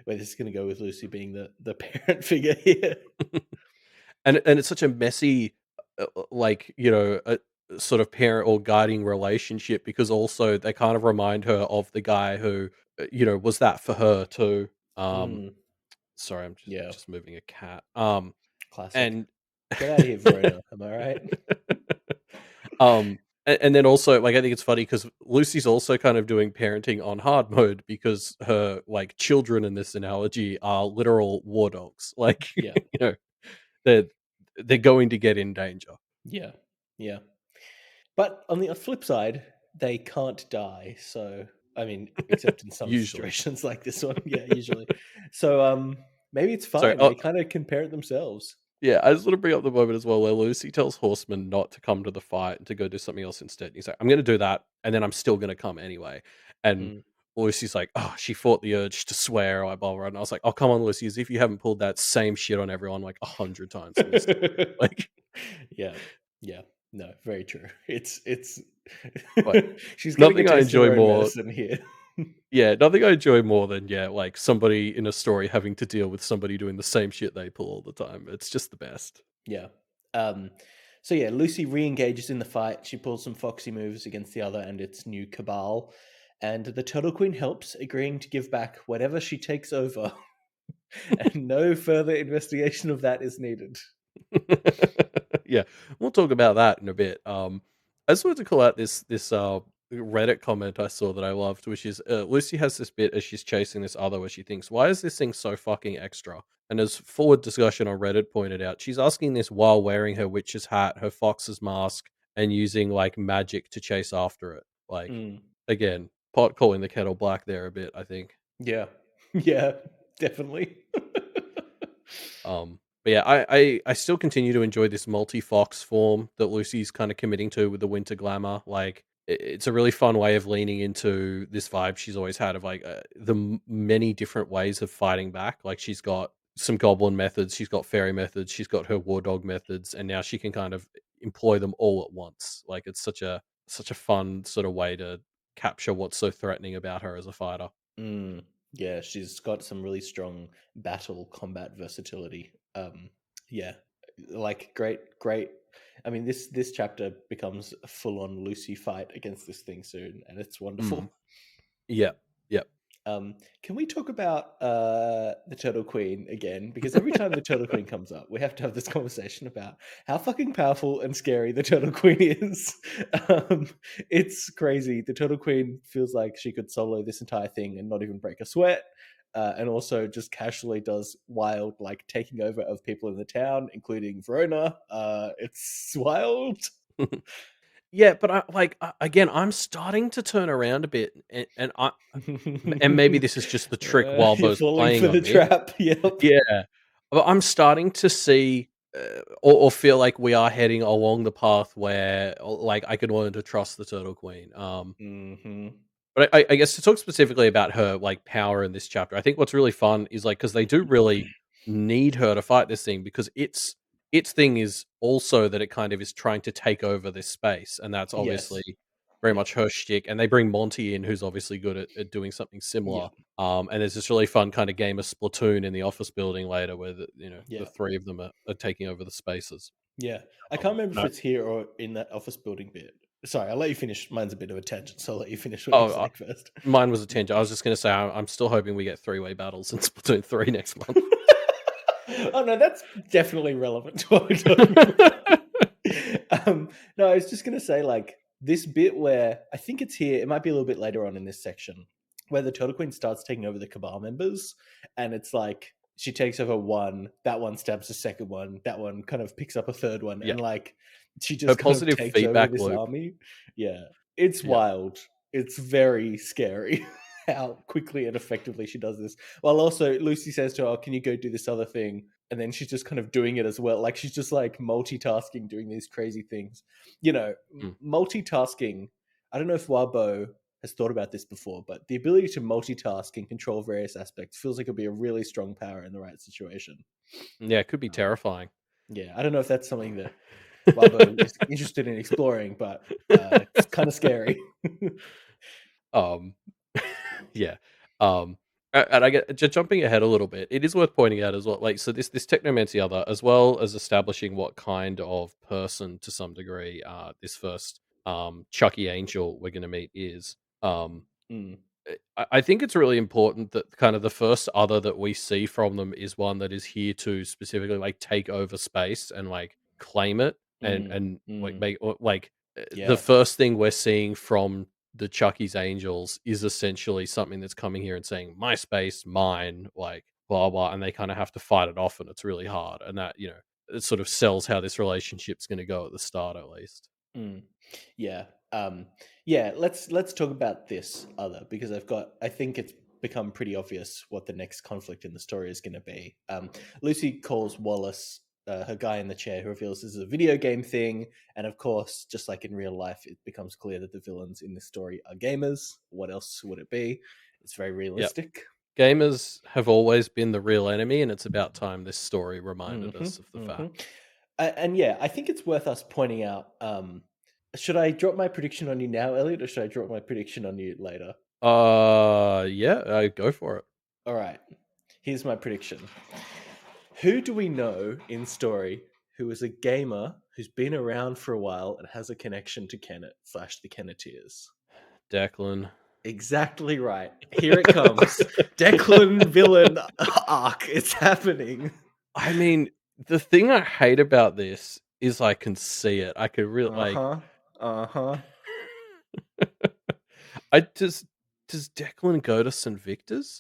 this is going to go with Lucy being the parent figure here. And it's such a messy, like a sort of parent or guiding relationship because also they kind of remind her of the guy who was that for her too. Um, Mm, sorry, I'm yeah. just moving a cat. Classic. And Get out of here, Verona. Am I right? and then also like I think it's funny because Lucy's also kind of doing parenting on hard mode because her like children in this analogy are literal war dogs. Like Yeah. they're they're going to get in danger. Yeah. Yeah. But on the flip side, they can't die. So, I mean, except in some Usually. situations like this one. Yeah, usually. So, maybe it's Sorry. fine. They kind of can parent themselves. Yeah, I just want to bring up the moment as well where Lucy tells Horseman not to come to the fight and to go do something else instead. He's like, I'm going to do that, and then I'm still going to come anyway. And Mm. Lucy's like, oh, she fought the urge to swear, I blah, blah. And I was like, oh, come on, Lucy, as if you haven't pulled that same shit on everyone like 100 times in this series. Like, Yeah. Yeah. No, very true. It's like she's getting a nothing I taste of enjoy her own more. medicine here. Yeah, nothing I enjoy more than like somebody in a story having to deal with somebody doing the same shit they pull all the time. It's just the best. Yeah. Um, so yeah, Lucy re-engages in the fight. She pulls some foxy moves against the other and its new cabal, and the Turtle Queen helps, agreeing to give back whatever she takes over, and no further investigation of that is needed. Yeah, we'll talk about that in a bit. I just wanted to call out this Reddit comment I saw that I loved, which is Lucy has this bit as she's chasing this other where she thinks, "Why is this thing so fucking extra?" And as forward discussion on Reddit pointed out, she's asking this while wearing her witch's hat, her fox's mask, and using like magic to chase after it. Like Mm, again, pot calling the kettle black there a bit. I think. yeah, yeah, definitely. But yeah, I still continue to enjoy this multi-fox form that Lucy's kind of committing to with the winter glamour. Like it's a really fun way of leaning into this vibe she's always had of like many different ways of fighting back. Like she's got some goblin methods, she's got fairy methods, she's got her war dog methods, and now she can kind of employ them all at once. Like it's such a fun sort of way to capture what's so threatening about her as a fighter. Mm, yeah, she's got some really strong battle combat versatility. Yeah, like great. I mean, this chapter becomes a full-on Lucy fight against this thing soon, and it's Mm. wonderful. Yeah. Yeah. Can we talk about the Turtle Queen again? Because every time the Turtle Queen comes up, we have to have this conversation about how fucking powerful and scary the Turtle Queen is. um, it's crazy. The Turtle Queen feels like she could solo this entire thing and not even break a sweat. And also just casually does wild, like taking over of people in the town, including Verona. It's wild. Yeah, but again, I'm starting to turn around a bit, and maybe this is just the trick You're Wildbow's falling playing for the on me. trap. Yep. Yeah, but I'm starting to see or feel like we are heading along the path where like I could learn to trust the Turtle Queen. Hmm. But I guess to talk specifically about her like power in this chapter, I think what's really fun is like because they do really need her to fight this thing because its thing is also that it kind of is trying to take over this space, and that's obviously Yes. very Yeah. much her shtick. And they bring Monty in, who's obviously good at doing something Yeah. similar. And there's this really fun kind of game of Splatoon in the office building later, where the Yeah. three of them are taking over the spaces. Yeah. I can't remember if No, it's here or in that office building bit. Sorry, I'll let you finish. Mine's a bit of a tangent, so I'll let you finish what you're oh, saying first. mine was a tangent. I was just going to say I'm still hoping we get three-way battles in Splatoon 3 next month. Oh no, that's definitely relevant to what we're talking about. No, I was just gonna say, like, this bit where I think it's here, it might be a little bit later on in this section, where the Turtle Queen starts taking over the Cabal members, and it's like she takes over one, that one stabs the second one, that one kind of picks up a third one, Yeah, and like she her just kind of positive takes over feedback this loop. army. Yeah. It's Yeah. wild. It's very scary how quickly and effectively she does this. While also Lucy says to her, "Oh, can you go do this other thing?" And then she's just kind of doing it as well. Like she's just like multitasking, doing these crazy things. You know, Mm. multitasking. I don't know if Wabo has thought about this before, but the ability to multitask and control various aspects feels like it'd be a really strong power in the right situation. Yeah, it could be Um, terrifying. yeah, I don't know if that's something that Wabo is interested in exploring, but it's kind of scary. Um, yeah. Um, and I get just jumping ahead a little bit. It is worth pointing out as well. Like, so this technomancy other, as well as establishing what kind of person to some degree, this first Chucky Angel we're going to meet is. Mm, I think it's really important that kind of the first other that we see from them is one that is here to specifically like take over space and like claim it mm, and like mm. make or, like the Yeah. first thing we're seeing from the Chucky's Angels is essentially something that's coming here and saying my space, mine, like blah blah, and they kind of have to fight it off, and it's really hard, and that it sort of sells how this relationship's going to go at the start, at least. Mm. Yeah. Yeah, let's talk about this other because I think it's become pretty obvious what the next conflict in the story is going to be. Lucy calls Wallace her guy in the chair who reveals this is a video game thing, and of course, just like in real life, it becomes clear that the villains in this story are gamers. What else would it be? It's very Yep. realistic. Gamers have always been the real enemy, and it's about time this story reminded Hmm. us of the Hmm. fact. And yeah, I think it's worth us pointing out. Should I drop my prediction on you now, Elliot, or should I drop my prediction on you later? Yeah, I go for it. All right. Here's my prediction. Who do we know in story who is a gamer who's been around for a while and has a connection to Kennet / the Kenneteers. Declan. Exactly right. Here it comes. Declan villain arc. It's happening. I mean, the thing I hate about this is I can see it. I could really like. Uh-huh. Uh-huh. I does Declan go to St. Victor's?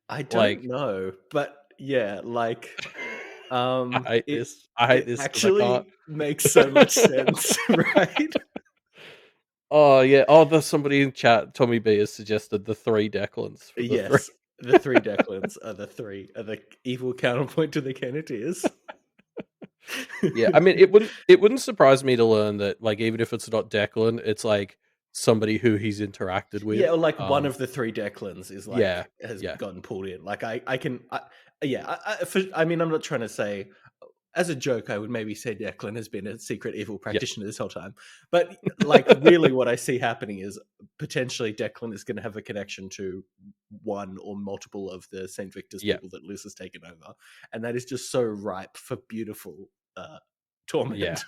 I don't Like, know, but yeah, like I hate it this. I hate it this because I can't. actually makes so much sense, right? Oh yeah. Oh, there's somebody in chat. Tommy B has suggested the 3 Declans for the 3. Yes, the 3 Declans are the evil counterpoint to the Kenneteers. Yeah, I mean, it wouldn't surprise me to learn that, like, even if it's not Declan, it's like somebody who he's interacted Yeah, with. or like one of the 3 Declans is Yeah, like has yeah, gotten pulled in. Like I mean, I'm not trying to say as a joke, I would maybe say Declan has been a secret evil yeah, practitioner this whole time. But like, really, what I see happening is potentially Declan is going to have a connection to one or multiple of the St. Victor's yeah, people that Liz has taken over, and that is just so ripe for beautiful yeah. torment.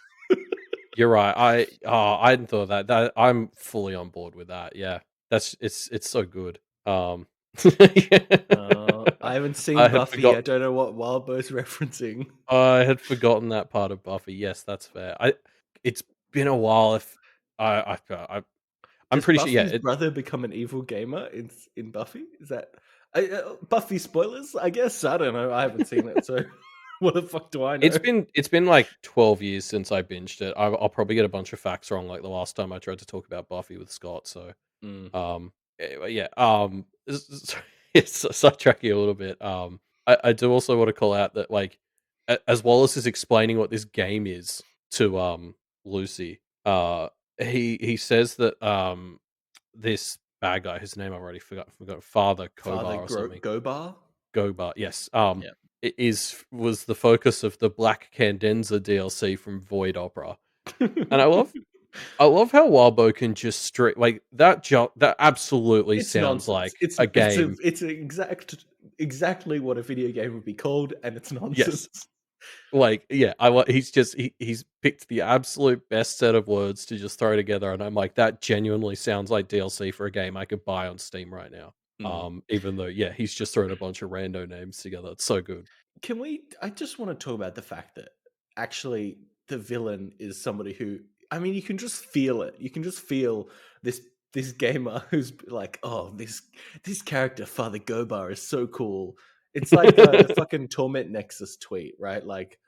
You're right. I hadn't thought of that. I'm fully on board with that. Yeah, it's so good. I haven't I seen had Buffy. I forgot. don't know what Wildbow's referencing. I had forgotten that part of Buffy. Yes, that's fair. It's been a while. If I'm Does pretty sure. Yeah, Buffy's brother become an evil gamer in Buffy? Is that Buffy spoilers? I guess I don't know. I haven't seen it, so what the fuck do I know? it's been like 12 years since I binged it. I'll probably get a bunch of facts wrong, like the last time I tried to talk about Buffy with Scott. So, Mm. anyway, yeah. It's sidetracking a little bit. I do also want to call out that, like, as Wallace is explaining what this game is to Lucy, he says that this bad guy, whose name I already forgot, Father Father Kobar or something. Gobar. Gobar, yes. Yeah. Was the focus of the Black Candenza DLC from Void Opera, and I love how Wildbow can just straight like that. That absolutely It's sounds nonsense. like a game. It's exactly what a video game would be called, and it's Yes, nonsense. like yeah. He's picked the absolute best set of words to just throw together, and I'm like, that genuinely sounds like DLC for a game I could buy on Steam right now. Mm. Even though yeah, he's just thrown a bunch of rando names together. It's so good. Can we? I just want to talk about the fact that actually the villain is somebody who, I mean, you can just feel it. You can just feel this gamer who's like, oh, this character Father Gobar is so cool. It's like the fucking Torment Nexus tweet, right? Like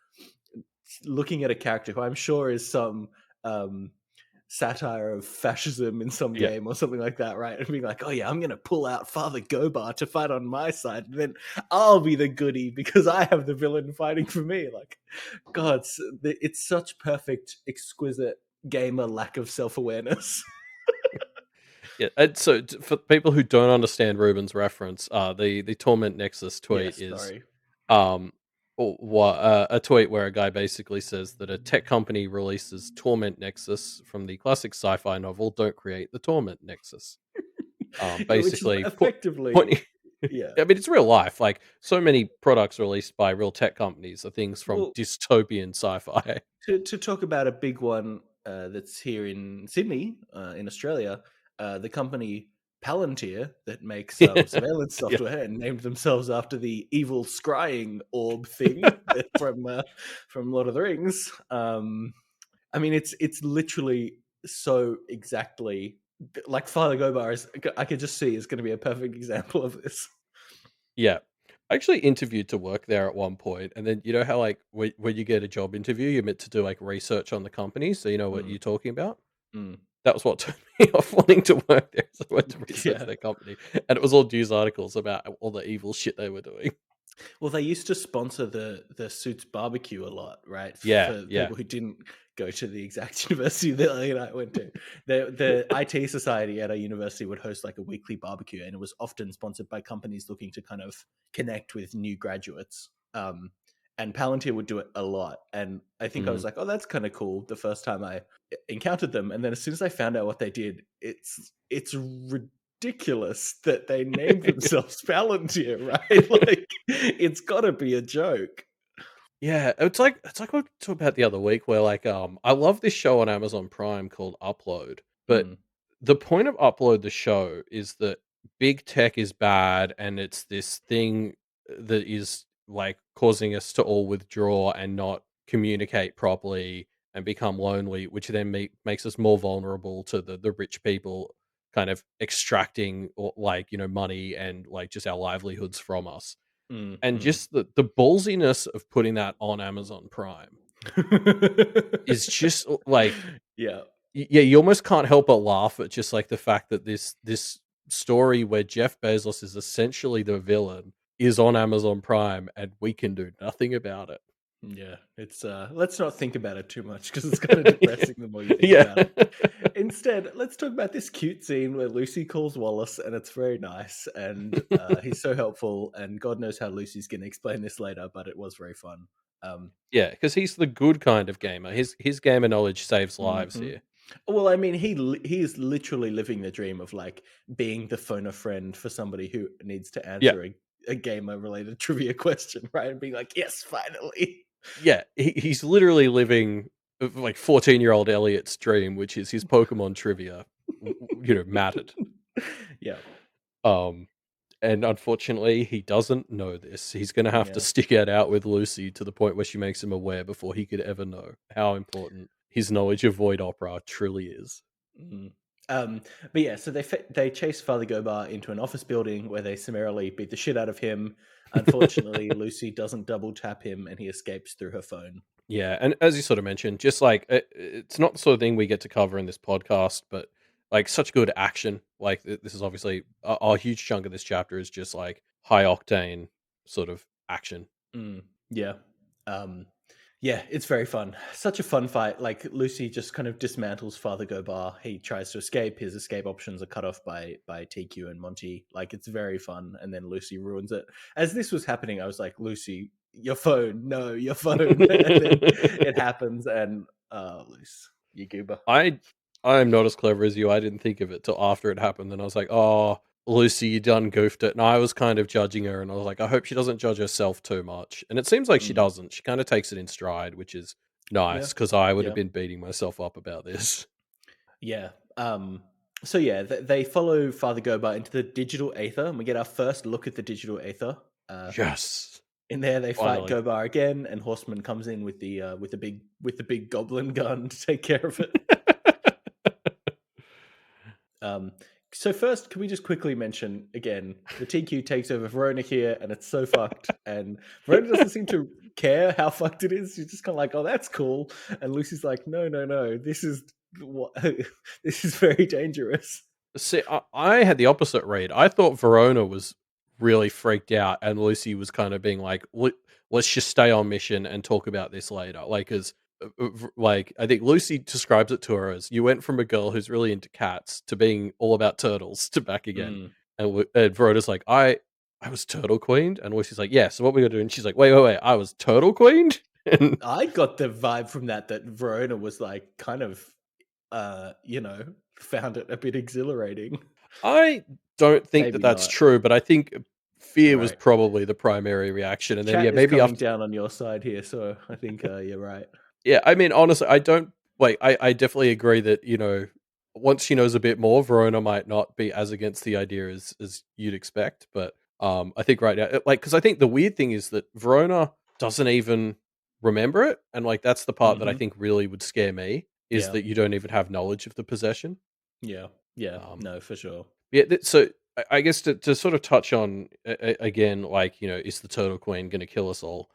looking at a character who I'm sure is some um satire of fascism in some Yeah. game or something like that, right? And being like, oh yeah, I'm gonna pull out Father Gobar to fight on my side, and then I'll be the goody because I have the villain fighting for me. Like, God, it's such perfect, exquisite gamer lack of self-awareness. Yeah, and so for people who don't understand Ruben's reference, the Torment Nexus tweet Yes, is sorry. um what a tweet where a guy basically says that a tech company releases Torment Nexus from the classic sci-fi novel Don't Create the Torment Nexus. Yeah, which is Basically effectively, pointing. yeah. I mean, it's real life. Like so many products released by real tech companies are things from Well, dystopian sci-fi. to talk about a big one that's here in Sydney, in Australia, the company Palantir that makes Yeah, surveillance yeah, software and named themselves after the evil scrying orb thing from Lord of the Rings. I mean, it's literally so exactly like Father Gobar is. I could just see is going to be a perfect example of this. yeah. I actually interviewed to work there at one point, and then you know how like when you get a job interview, you're meant to do like research on the company, so you know what Mm, you're talking about. mm. That was what turned me off wanting to work there. So I went to research Yeah. their company, and it was all news articles about all the evil shit they were doing. Well, they used to sponsor the Suits barbecue a lot, right? Yeah, For yeah, people who didn't go to the exact university that Ellie and I went to. The IT society at our university would host like a weekly barbecue, and it was often sponsored by companies looking to kind of connect with new graduates. And Palantir would do it a lot. And I think I mm. was like, oh, that's kind of cool the first time I encountered them. And then as soon as I found out what they did, it's ridiculous that they named themselves Palantir, right? Like it's got to be a joke. Yeah, it's like what we talked about the other week where like I love this show on Amazon Prime called Upload, but Mm, the point of Upload the show is that big tech is bad and it's this thing that is like causing us to all withdraw and not communicate properly and become lonely, which then makes us more vulnerable to the rich people kind of extracting or like, money and like just our livelihoods from us. mm, And mm. just the ballsiness of putting that on Amazon Prime is just like Yeah. yeah, you almost can't help but laugh at just like the fact that this story where Jeff Bezos is essentially the villain is on Amazon Prime and we can do nothing about Yeah, it's let's not think about it too much because it's kind of it. depressing the more you think Yeah. about it. Instead, let's talk about this cute scene where Lucy calls Wallace, and it's very nice, and he's so helpful. And God knows how Lucy's going to explain this later, but it was very fun. Um, Yeah, because he's the good kind of gamer. His gamer knowledge saves lives mhm. here. Well, I mean, he is literally living the dream of like being the phone a friend for somebody who needs to Yeah. answer a gamer related trivia question, right? And being like, yes, finally. Yeah, he's literally living like 14-year-old Elliot's dream, which is his Pokemon trivia, mattered. Yeah, Um, and unfortunately, he doesn't know this. He's gonna have to yeah. stick it out with Lucy to the point where she makes him aware before he could ever know how important his knowledge of void opera truly is. Mhm. Um, but yeah, so they chase Father Gobar into an office building where they summarily beat the shit out of him. Unfortunately, Lucy doesn't double tap him, and he escapes through her phone. Yeah, and as you sort of mentioned, just like it's not the sort of thing we get to cover in this podcast, but like such good action. Like this is obviously a huge chunk of this chapter is just like high octane sort of action. Yeah. Um, yeah, it's very fun. Such a fun fight. Like Lucy just kind of dismantles Father Gobar. He tries to escape. His escape options are cut off by TQ and Monty. Like it's very fun. And then Lucy ruins it. As this was happening, I was like, Lucy, your phone, no, your phone. And then it happens, and Luce, you goober. I I'm not as clever as you. I didn't think of it till after it happened. Then I was like, "Oh, Lucy, you done goofed it." And I was kind of judging her, and I was like, "I hope she doesn't judge herself too much." And it seems like she Mm. doesn't. She kind of takes it in stride, which is Yeah, nice because I would have yeah, been beating myself up about this. yeah. So yeah, they follow Father Gobar into the digital aether, and we get our first look at the digital aether. Uh, Yes, In there, they fight finally. Gobar again, and Horseman comes in with the big goblin gun to take care of it. Um, so first, can we just quickly mention again the TQ takes over Verona here, and it's so fucked. And Verona doesn't seem to care how fucked it is. She's just kind of like, "Oh, that's cool," and Lucy's like, "No, no, no. This is what this is very dangerous." See, I had the opposite read. I thought Verona was really freaked out, and Lucy was kind of being like, Let's just stay on mission and talk about this later." Like, as like I think Lucy describes it to her as you went from a girl who's really into cats to being all about turtles to back again, Mm. and, and Verona's like, I was turtle queened, and Lucy's like, yeah. So what we gonna do? And she's like, wait, wait, wait, I was turtle queened, and I got the vibe from that Verona was like kind of found it a bit exhilarating. I don't think that Maybe that's not. true, but I think fear was Right. probably the primary reaction, and then yeah, Chat is maybe coming after down on your side here, so I think you're right. yeah, I mean, honestly, I don't like. I definitely agree that once she knows a bit more, Verona might not be as against the idea as you'd expect. But I think right now, because I think the weird thing is that Verona doesn't even remember it, and like that's the part that I Hmm. think really would scare me is Yeah, that you don't even have knowledge of the possession. yeah, yeah. Um, No, for sure. Yeah, so I guess to sort of touch on again, like is the Turtle Queen going to kill us all?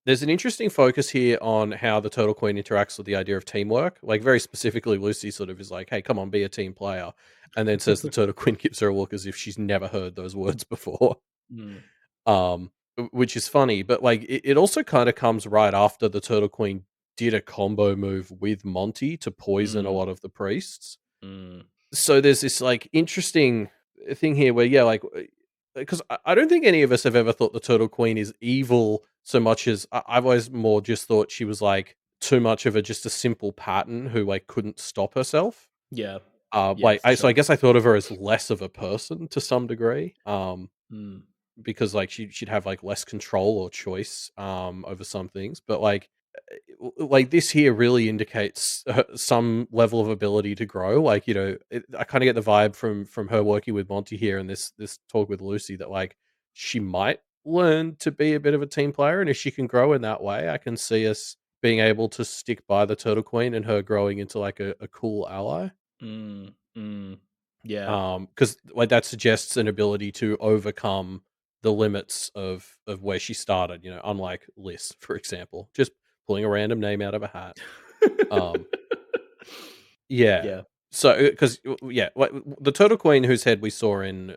There's an interesting focus here on how the Turtle Queen interacts with the idea of teamwork. Like very specifically, Lucy sort of is like, "Hey, come on, be a team player," and then says the Turtle Queen gives her a look as if she's never heard those words before. Mm, Which is funny, but like it also kind of comes right after the Turtle Queen did a combo move with Monty to poison a mm, lot of the priests. mm. So there's this like interesting thing here where yeah, like because I don't think any of us have ever thought the Turtle Queen is evil so much as I've always more just thought she was like too much of a just a simple pattern who like couldn't stop herself. Yeah, yeah, Like for I sure. guess I thought of her as less of a person to some degree. Mm. because like she'd have like less control or choice over some things, but like this here really indicates some level of ability to grow. Like, I kind of get the vibe from her working with Monty here and this talk with Lucy that like she might learn to be a bit of a team player, and if she can grow in that way, I can see us being able to stick by the Turtle Queen and her growing into like a cool ally. Mm, mm. Yeah. Because like that suggests an ability to overcome the limits of where she started. Unlike Liz, for example, just pulling a random name out of a hat. Um, yeah. Yeah. So, because yeah, like the Turtle Queen, whose head we saw in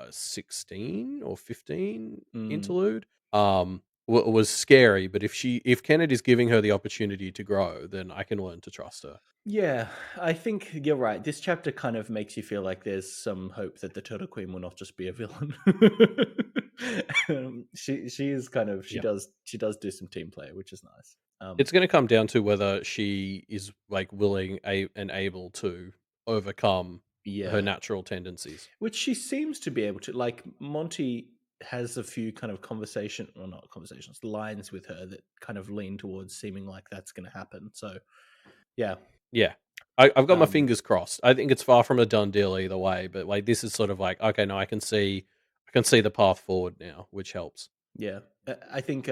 16 or 15 Mm. interlude, was scary. But if Kennedy's giving her the opportunity to grow, then I can learn to trust her. Yeah, I think you're right. This chapter kind of makes you feel like there's some hope that the Turtle Queen will not just be a villain. She is kind of Yeah. she does do some team play, which is nice. It's gonna come down to whether she is, like, willing and able to overcome her Yeah, natural tendencies. which she seems to be able to. Like Monty has a few kind of conversation, or not conversations, lines with her that kind of lean towards seeming like that's going to happen. So yeah, Yeah. I've got my um, fingers crossed. I think it's far from a done deal either way, but, like, this is sort of like, "Okay, no, I can see the path forward now," which helps. yeah. I think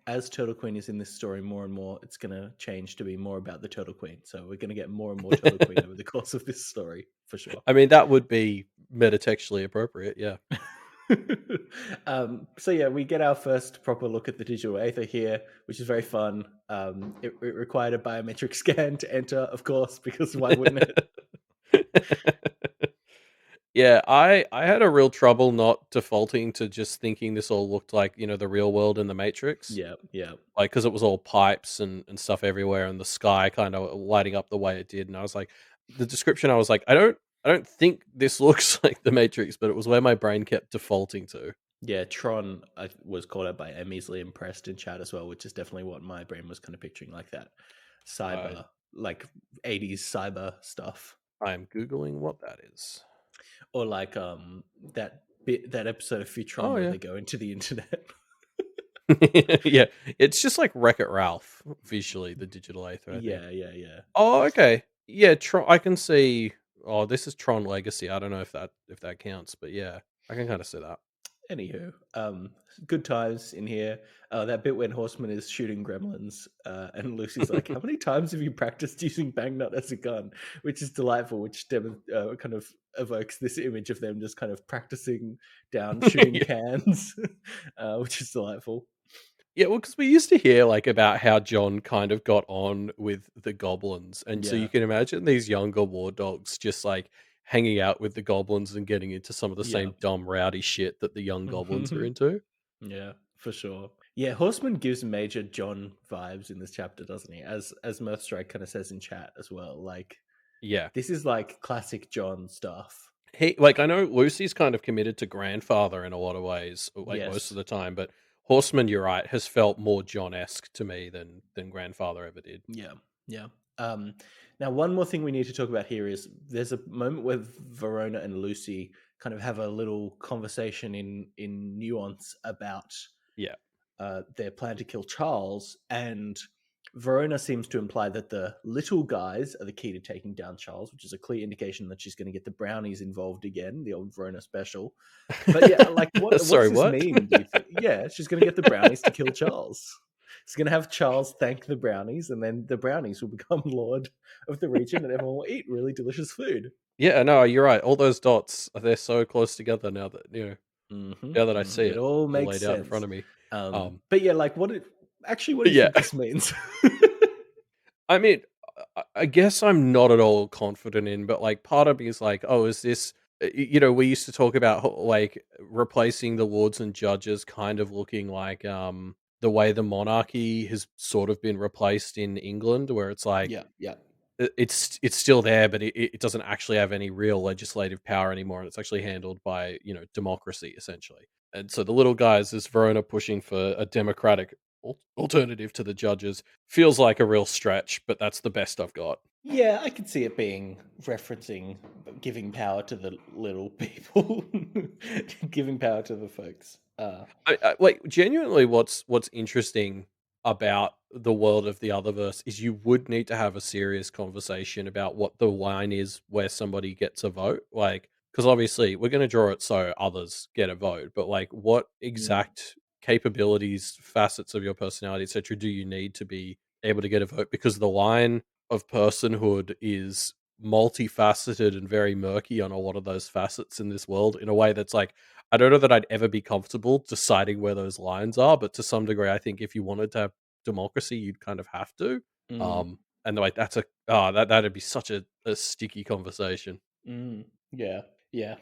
as Turtle Queen is in this story more and more, it's going to change to be more about the Turtle Queen. So we're going to get more and more Turtle Queen over the course of this story for sure. I mean, that would be metatextually appropriate, yeah. So yeah, we get our first proper look at the digital Aether here, which is very fun. It required a biometric scan to enter, of course, because why wouldn't it? Yeah, I had a real trouble not defaulting to just thinking this all looked like, the real world in the Matrix. Yeah, yeah, Like, because it was all pipes and stuff everywhere and the sky kinda lighting up the way it did, and I was like the description, I was like, "I don't think this looks like the Matrix," but it was where my brain kept defaulting to. yeah. Tron was called out by M easily impressed in chat as well, which is definitely what my brain was kind of picturing, like that I cyber, like 80s cyber stuff, I'm Googling what that is. or like that episode of Futurama Oh, where yeah. they go into the internet. Yeah, it's just like Wreck-It Ralph visually, the digital Aether, I think. Yeah, yeah, yeah. Oh, okay. Yeah, I can see. Oh, this is Tron Legacy. I don't know if that counts, but yeah, I can kind of see that. Anywho, good times in here. That bit when Horseman is shooting gremlins, and Lucy's like, "How many times have you practiced using Bangnut as a gun?" Which is delightful. Which kind of evokes this image of them just kind of practicing down shooting Yeah. cans, which is delightful. Yeah, well, because we used to hear like about how John kind of got on with the goblins, and so Yeah, you can imagine these younger war dogs just like hanging out with the goblins and getting into some of the yeah, same dumb rowdy shit that the young goblins are into. yeah, for sure. Yeah, Horseman gives major John vibes in this chapter, doesn't he? As Mirthstrike kind of says in chat as well. Like Yeah. this is like classic John stuff. I know Lucy's kind of committed to grandfather in a lot of ways, like most of Yes. the time, but Horseman, you're right, has felt more John-esque to me than grandfather ever did. Yeah, yeah. Now, one more thing we need to talk about here is there's a moment where Verona and Lucy kind of have a little conversation in nuance about Yeah. their plan to kill Charles, and Verona seems to imply that the little guys are the key to taking down Charles, which is a clear indication that she's going to get the brownies involved again, the old Verona special. But yeah, like what Sorry, does this what? mean? Do you think? Yeah, she's going to get the brownies to kill Charles. She's going to have Charles thank the brownies, and then the brownies will become lord of the region, and everyone will eat really delicious food. Yeah, no, you're right. All those dots, they're so close together now that, now that I Hmm. see It it all all makes laid out in front sense. of me. Um, But yeah, like what do you yeah. think this means? I mean, I guess I'm not at all confident in, but like part of me is like, oh, is this? We used to talk about like replacing the lords and judges, kind of looking like the way the monarchy has sort of been replaced in England, where it's like Yeah, yeah. it's still there, but it doesn't actually have any real legislative power anymore, and it's actually handled by democracy essentially. And so the little guys is Verona pushing for a democratic alternative to the judges feels like a real stretch, but that's the best I've got. Yeah, I could see it being referencing giving power to the little people, giving power to the folks. Like genuinely, what's interesting about the world of the Otherverse is you would need to have a serious conversation about what the line is where somebody gets a vote. Like, because obviously we're going to draw it so others get a vote, but like, what Mm, exact capabilities, facets of your personality, etc., do you need to be able to get a vote? Because the line of personhood is multifaceted and very murky on a lot of those facets in this world in a way that's like I don't know that I'd ever be comfortable deciding where those lines are, but to some degree, I think if you wanted to have democracy, you'd kind of have to. mm, And like that's a that'd be such a sticky conversation. mm, yeah, yeah,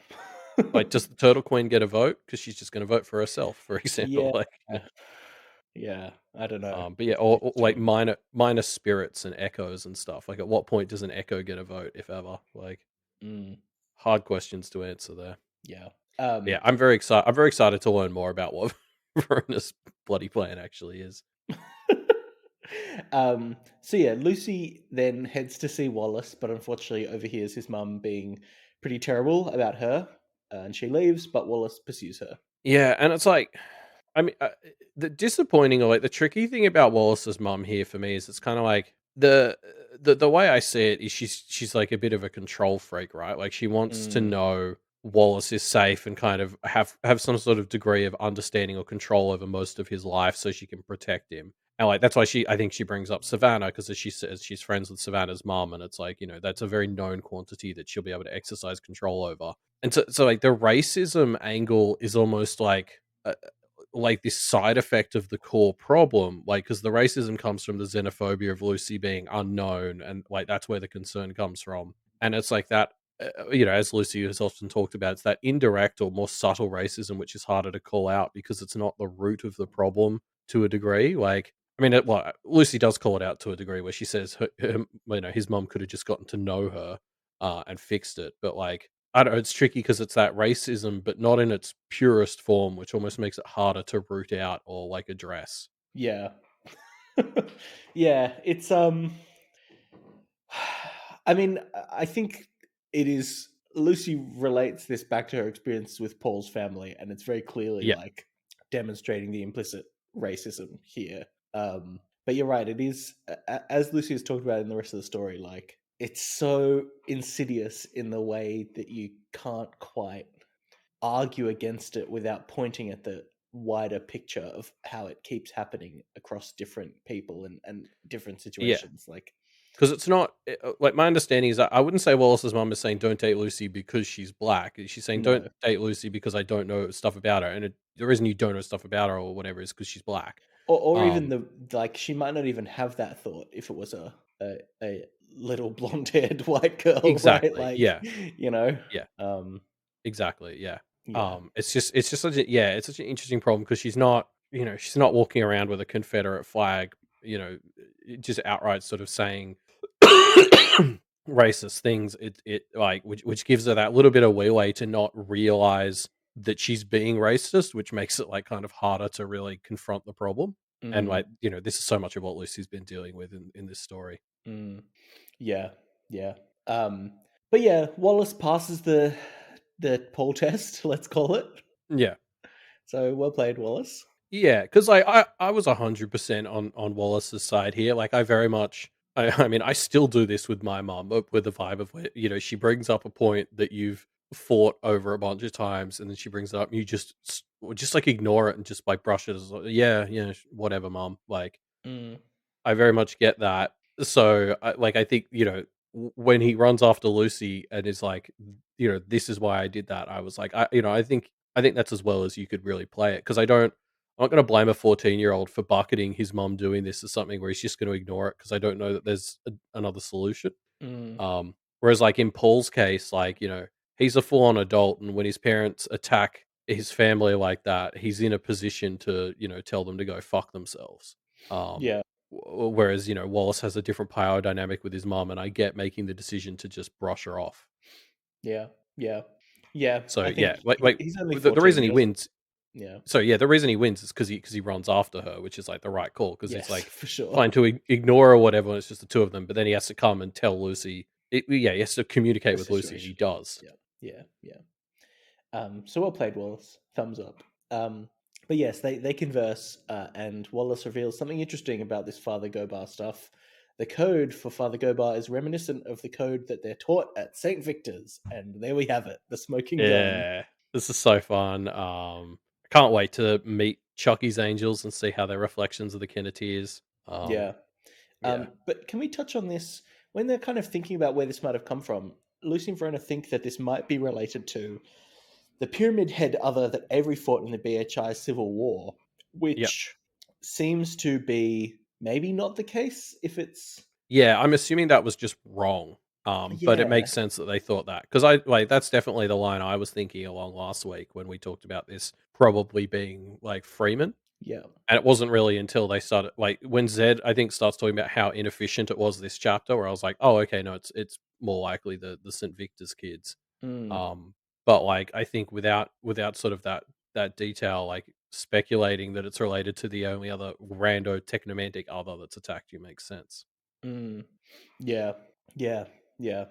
Like, does the Turtle Queen get a vote? Because she's just going to vote for herself, for example. yeah, Like, yeah. I don't know. but yeah, or It's like tricky. minor spirits and echoes and stuff. Like, at what point does an echo get a vote, if ever? Like, Mm, hard questions to answer there. yeah. Yeah, I'm very excited. I'm very excited to learn more about what Verona's bloody plan actually is. So yeah, Lucy then heads to see Wallace, but unfortunately overhears his mum being pretty terrible about her, and she leaves. But Wallace pursues her. Yeah, and it's like, I mean, the disappointing or like the tricky thing about Wallace's mum here for me is it's kind of like the way I see it is she's like a bit of a control freak, right? Like she wants to Mm, know Wallace is safe and kind of have some sort of degree of understanding or control over most of his life so she can protect him. And like that's why I think she brings up Savannah because as she says she's friends with Savannah's mum and it's like, that's a very known quantity that she'll be able to exercise control over. And so like the racism angle is almost like this side effect of the core problem, like because the racism comes from the xenophobia of Lucy being unknown, and like that's where the concern comes from. And it's like that, as Lucy has often talked about, it's that indirect or more subtle racism which is harder to call out because it's not the root of the problem to a degree. Like, I mean, Lucy does call it out to a degree where she says, his mom could have just gotten to know her and fixed it, but like I don't know, it's tricky because it's that racism, but not in its purest form, which almost makes it harder to root out or like address. yeah, yeah. I mean, I think it is. Lucy relates this back to her experience with Paul's family, and it's very clearly Yeah, like demonstrating the implicit racism here. But you're right; it is as Lucy has talked about in the rest of the story. Like it's so insidious in the way that you can't quite argue against it without pointing at the wider picture of how it keeps happening across different people and different yeah, situations. Like, because it's not like my understanding is that I wouldn't say Wallace's mum is saying don't date Lucy because she's black. She's saying don't no, date Lucy because I don't know stuff about her, and the reason you don't know stuff about her or whatever is because she's black. or even Um, the like, she might not even have that thought if it was a little blonde haired white girl, right? exactly. Like, Yeah, you know, yeah. um, Exactly, yeah. yeah, It's just such a yeah, it's such an interesting problem because she's not walking around with a Confederate flag, just outright sort of saying racist things. It like which gives her that little bit of leeway to not realize that she's being racist, which makes it like kind of harder to really confront the problem. And mm, like, this is so much of what Lucy's been dealing with in this story. mm, yeah, yeah. Um, but yeah, Wallace passes the Paul test, let's call it. Yeah. So well played, Wallace. Yeah, because I was 100% on Wallace's side here. Like I very much, I mean, I still do this with my mom, with the vibe of where she brings up a point that you've fought over a bunch of times, and then she brings it up, and you just like ignore it and just like brush it as like, yeah, yeah, whatever, mom. Like Mm, I very much get that. So, I think when he runs after Lucy and is like, this is why I did that. I was like, I think that's as well as you could really play it because I'm not going to blame a 14-year-old for bucketing his mom doing this as something where he's just going to ignore it because I don't know that there's another solution. mm, Whereas like in Paul's case, like, he's a full-on adult, and when his parents attack his family like that, he's in a position to, tell them to go fuck themselves. Um, yeah, whereas, Wallace has a different power dynamic with his mom, and I get making the decision to just brush her off. yeah, yeah, yeah. So I yeah, think like he's only the 14. reason He he doesn't. wins. Yeah. So yeah, the reason he wins is because he runs after her, which is like the right call because he's Yes, like for sure. fine to ignore or whatever when it's just the two of them, but then he has to come and tell Lucy. Yeah, he has to communicate The with Lucy, and he situation. does. Yeah. Yeah. Yeah. So well played, Wallace. Thumbs up. But yes, they converse, and Wallace reveals something interesting about this Father Gobar stuff. The code for Father Gobar is reminiscent of the code that they're taught at St. Victor's, and there we have it, the smoking gun. Yeah, this is so fun. I can't wait to meet Chucky's angels and see how their reflections of the Kenneteers. Yeah. Yeah, But can we touch on this when they're kind of thinking about where this might have come from? Lucy and Verona think that this might be related to the Pyramid Head other that Avery fought in the BHI Civil War, yeah, which seems to be maybe not the case if it's. yeah. I'm assuming that was just wrong. But it Yeah, makes sense that they thought that because I like that's definitely the line I was thinking along last week when we talked about this probably being like Freeman. yeah. And it wasn't really until they started like, when Zed, I think, starts talking about how inefficient it was this chapter, where I was like, "Oh, okay, no, it's more likely the St. Victor's kids." Mm, Um, but, like, I think without sort of that detail, like, speculating that it's related to the only other rando technomantic other that's attacked you makes sense. mm, yeah, yeah, yeah.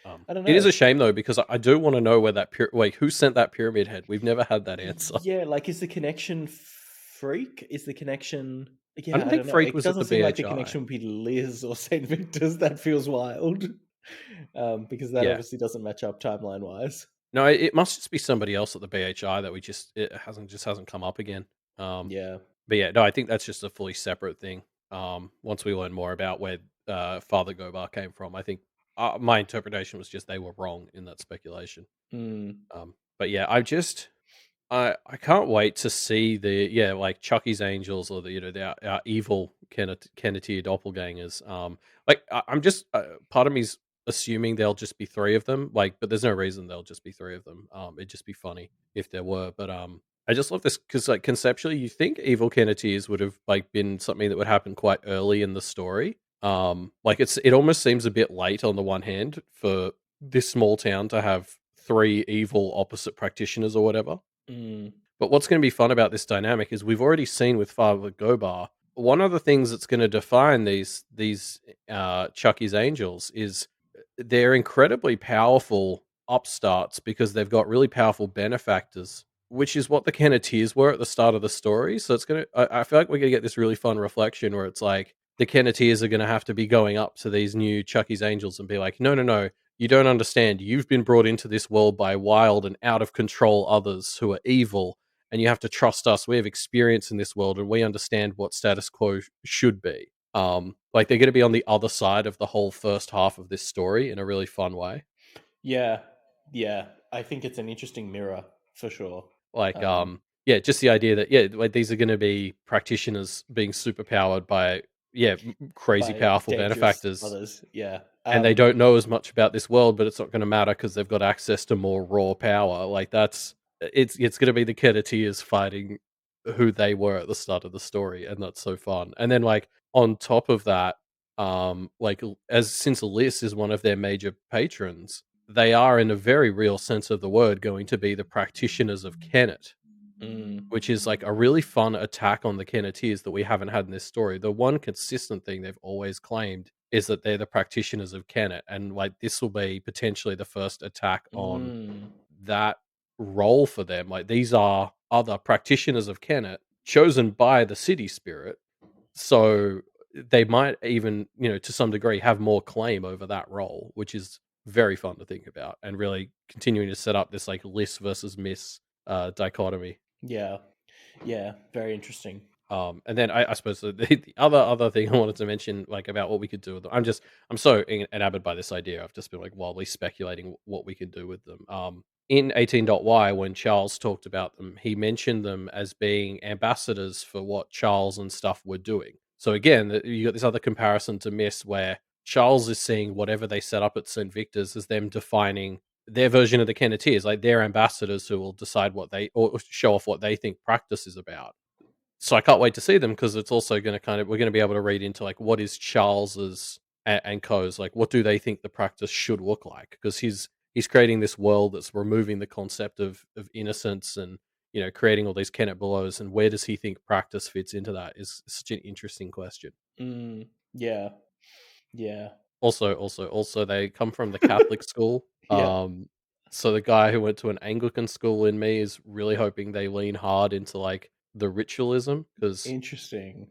I don't It is know. a shame, though, because I do wanna know where that wait, who sent that pyramid head? We've never had that answer. Yeah, like is the connection Freak? Is the connection? I Yeah, don't I think don't know. Freak It was at the doesn't seem like the BHI. connection would be Liz or Saint Victor's. That feels wild, because that Yeah. obviously doesn't match up timeline wise. No, it must just be somebody else at the BHI that it hasn't come up again. Um, Yeah. but yeah, no, I think that's just a fully separate thing. Once we learn more about where Father Gobar came from, I think my interpretation was just they were wrong in that speculation. Mm, But yeah, I can't wait to see like Chucky's Angels or our evil Kenneteer doppelgangers. I'm just part of me's assuming there'll just be three of them. Like, but there's no reason there'll just be three of them. It'd just be funny if there were. But I just love this because like conceptually, you think evil Kenneteers would have like been something that would happen quite early in the story. Like it almost seems a bit late on the one hand for this small town to have three evil opposite practitioners or whatever. mm, But what's going to be fun about this dynamic is we've already seen with Father Gobar. One of the things that's going to define these Chucky's Angels is they're incredibly powerful upstarts because they've got really powerful benefactors, which is what the Kenneteers were at the start of the story. So it's gonna. I feel like we're gonna get this really fun reflection where it's like the Kenneteers are going to have to be going up to these new Chucky's Angels and be like, no, no, no, you don't understand. You've been brought into this world by wild and out of control others who are evil, and you have to trust us. We have experience in this world, and we understand what status quo should be. Like they're going to be on the other side of the whole first half of this story in a really fun way. yeah, yeah. I think it's an interesting mirror for sure. Like, Um, yeah, just the idea that like these are going to be practitioners being super powered by crazy by powerful dangerous benefactors, others. Yeah. and they don't know as much about this world, but it's not going to matter because they've got access to more raw power. Like it's going to be the Kenneteers fighting who they were at the start of the story, and that's so fun. And then like on top of that, as since Liz is one of their major patrons, they are in a very real sense of the word going to be the practitioners of Kennet, Mm, which is like a really fun attack on the Kenneteers that we haven't had in this story. The one consistent thing they've always claimed is that they're the practitioners of Kennet, and like this will be potentially the first attack on mm, that role for them. Like these are other practitioners of Kennet chosen by the city spirit, so they might even, to some degree, have more claim over that role, which is very fun to think about, and really continuing to set up this like Liss versus Miss dichotomy. yeah. Yeah. Very interesting. And then I suppose the other thing I wanted to mention, like about what we could do with them, I'm so enamored by this idea. I've just been like wildly speculating what we could do with them. In 18.y, when Charles talked about them, he mentioned them as being ambassadors for what Charles and stuff were doing. So again, you got this other comparison to Miss, where Charles is seeing whatever they set up at St. Victor's as them defining their version of the Kenneteers, like their ambassadors who will decide what they or show off what they think practice is about. So I can't wait to see them because it's also going to we're going to be able to read into like what is Charles's and Co's, like what do they think the practice should look like, because he's creating this world that's removing the concept of innocence and creating all these Kennet Belows, and where does he think practice fits into that is such an interesting question. Yeah. Yeah. Also, they come from the Catholic school. Yeah. So the guy who went to an Anglican school in me is really hoping they lean hard into like the ritualism, because Interesting.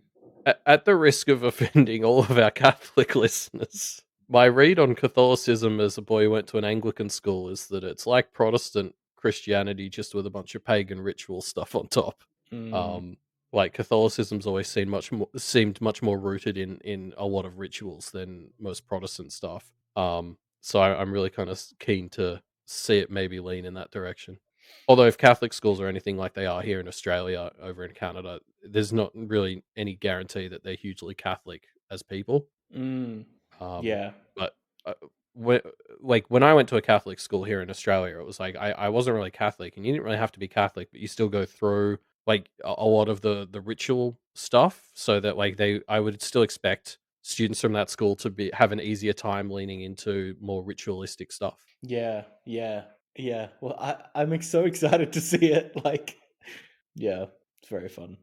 at the risk of offending all of our Catholic listeners, my read on Catholicism as a boy who went to an Anglican school is that it's like Protestant Christianity, just with a bunch of pagan ritual stuff on top. Mm, Um, like Catholicism's always seemed much more rooted in a lot of rituals than most Protestant stuff. So I'm really kind of keen to see it maybe lean in that direction. Although if Catholic schools are anything like they are here in Australia, over in Canada, there's not really any guarantee that they're hugely Catholic as people. mm, Um, yeah. but uh, when, when I went to a Catholic school here in Australia, it was like I wasn't really Catholic, and you didn't really have to be Catholic, but you still go through like a lot of the ritual stuff, so that like I would still expect students from that school to be have an easier time leaning into more ritualistic stuff. Yeah. Yeah. Yeah. Well, I'm so excited to see it. Like, yeah, it's very fun.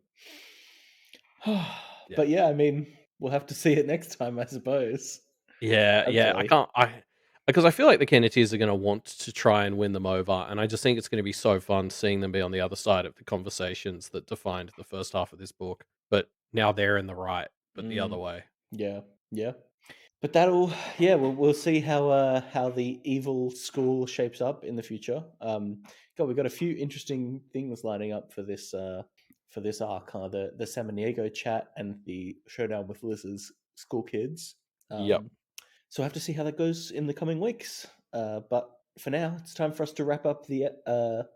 Yeah. But yeah, I mean, we'll have to see it next time, I suppose. Yeah, I Hopefully. can't I because I feel like the Kennedys are gonna want to try and win them over, and I just think it's gonna be so fun seeing them be on the other side of the conversations that defined the first half of this book, but now they're in the right, but the other Mm, way. yeah. Yeah. But that'll, yeah, we'll see how the evil school shapes up in the future. God, we've got a few interesting things lining up for this arc, the Samaniego chat and the showdown with Liz's school kids. Yep. So I have to see how that goes in the coming weeks. But for now, it's time for us to wrap up the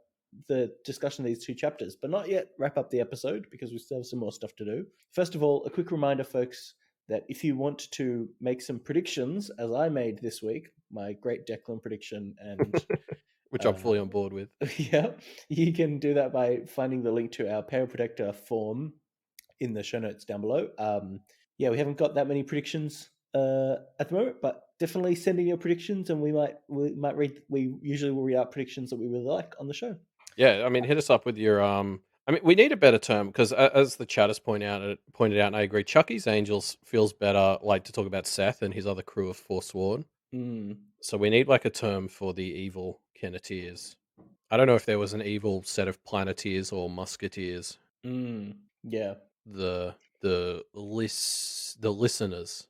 discussion of these two chapters, but not yet wrap up the episode because we still have some more stuff to do. First of all, a quick reminder, folks, that if you want to make some predictions, as I made this week, my great Declan prediction, and Which I'm uh, fully on board with. yeah, you can do that by finding the link to our Pale Protector form in the show notes down below. Yeah, we haven't got that many predictions at the moment, but definitely send in your predictions, and we might read. We usually will read out predictions that we really like on the show. Yeah, I mean, hit us up with your I mean, we need a better term because as the chat has pointed out, and I agree, Chucky's Angels feels better like to talk about Seth and his other crew of Forsworn. Mm, So we need like a term for the evil Kenneteers. I don't know if there was an evil set of Planeteers or Musketeers. yeah. The listeners.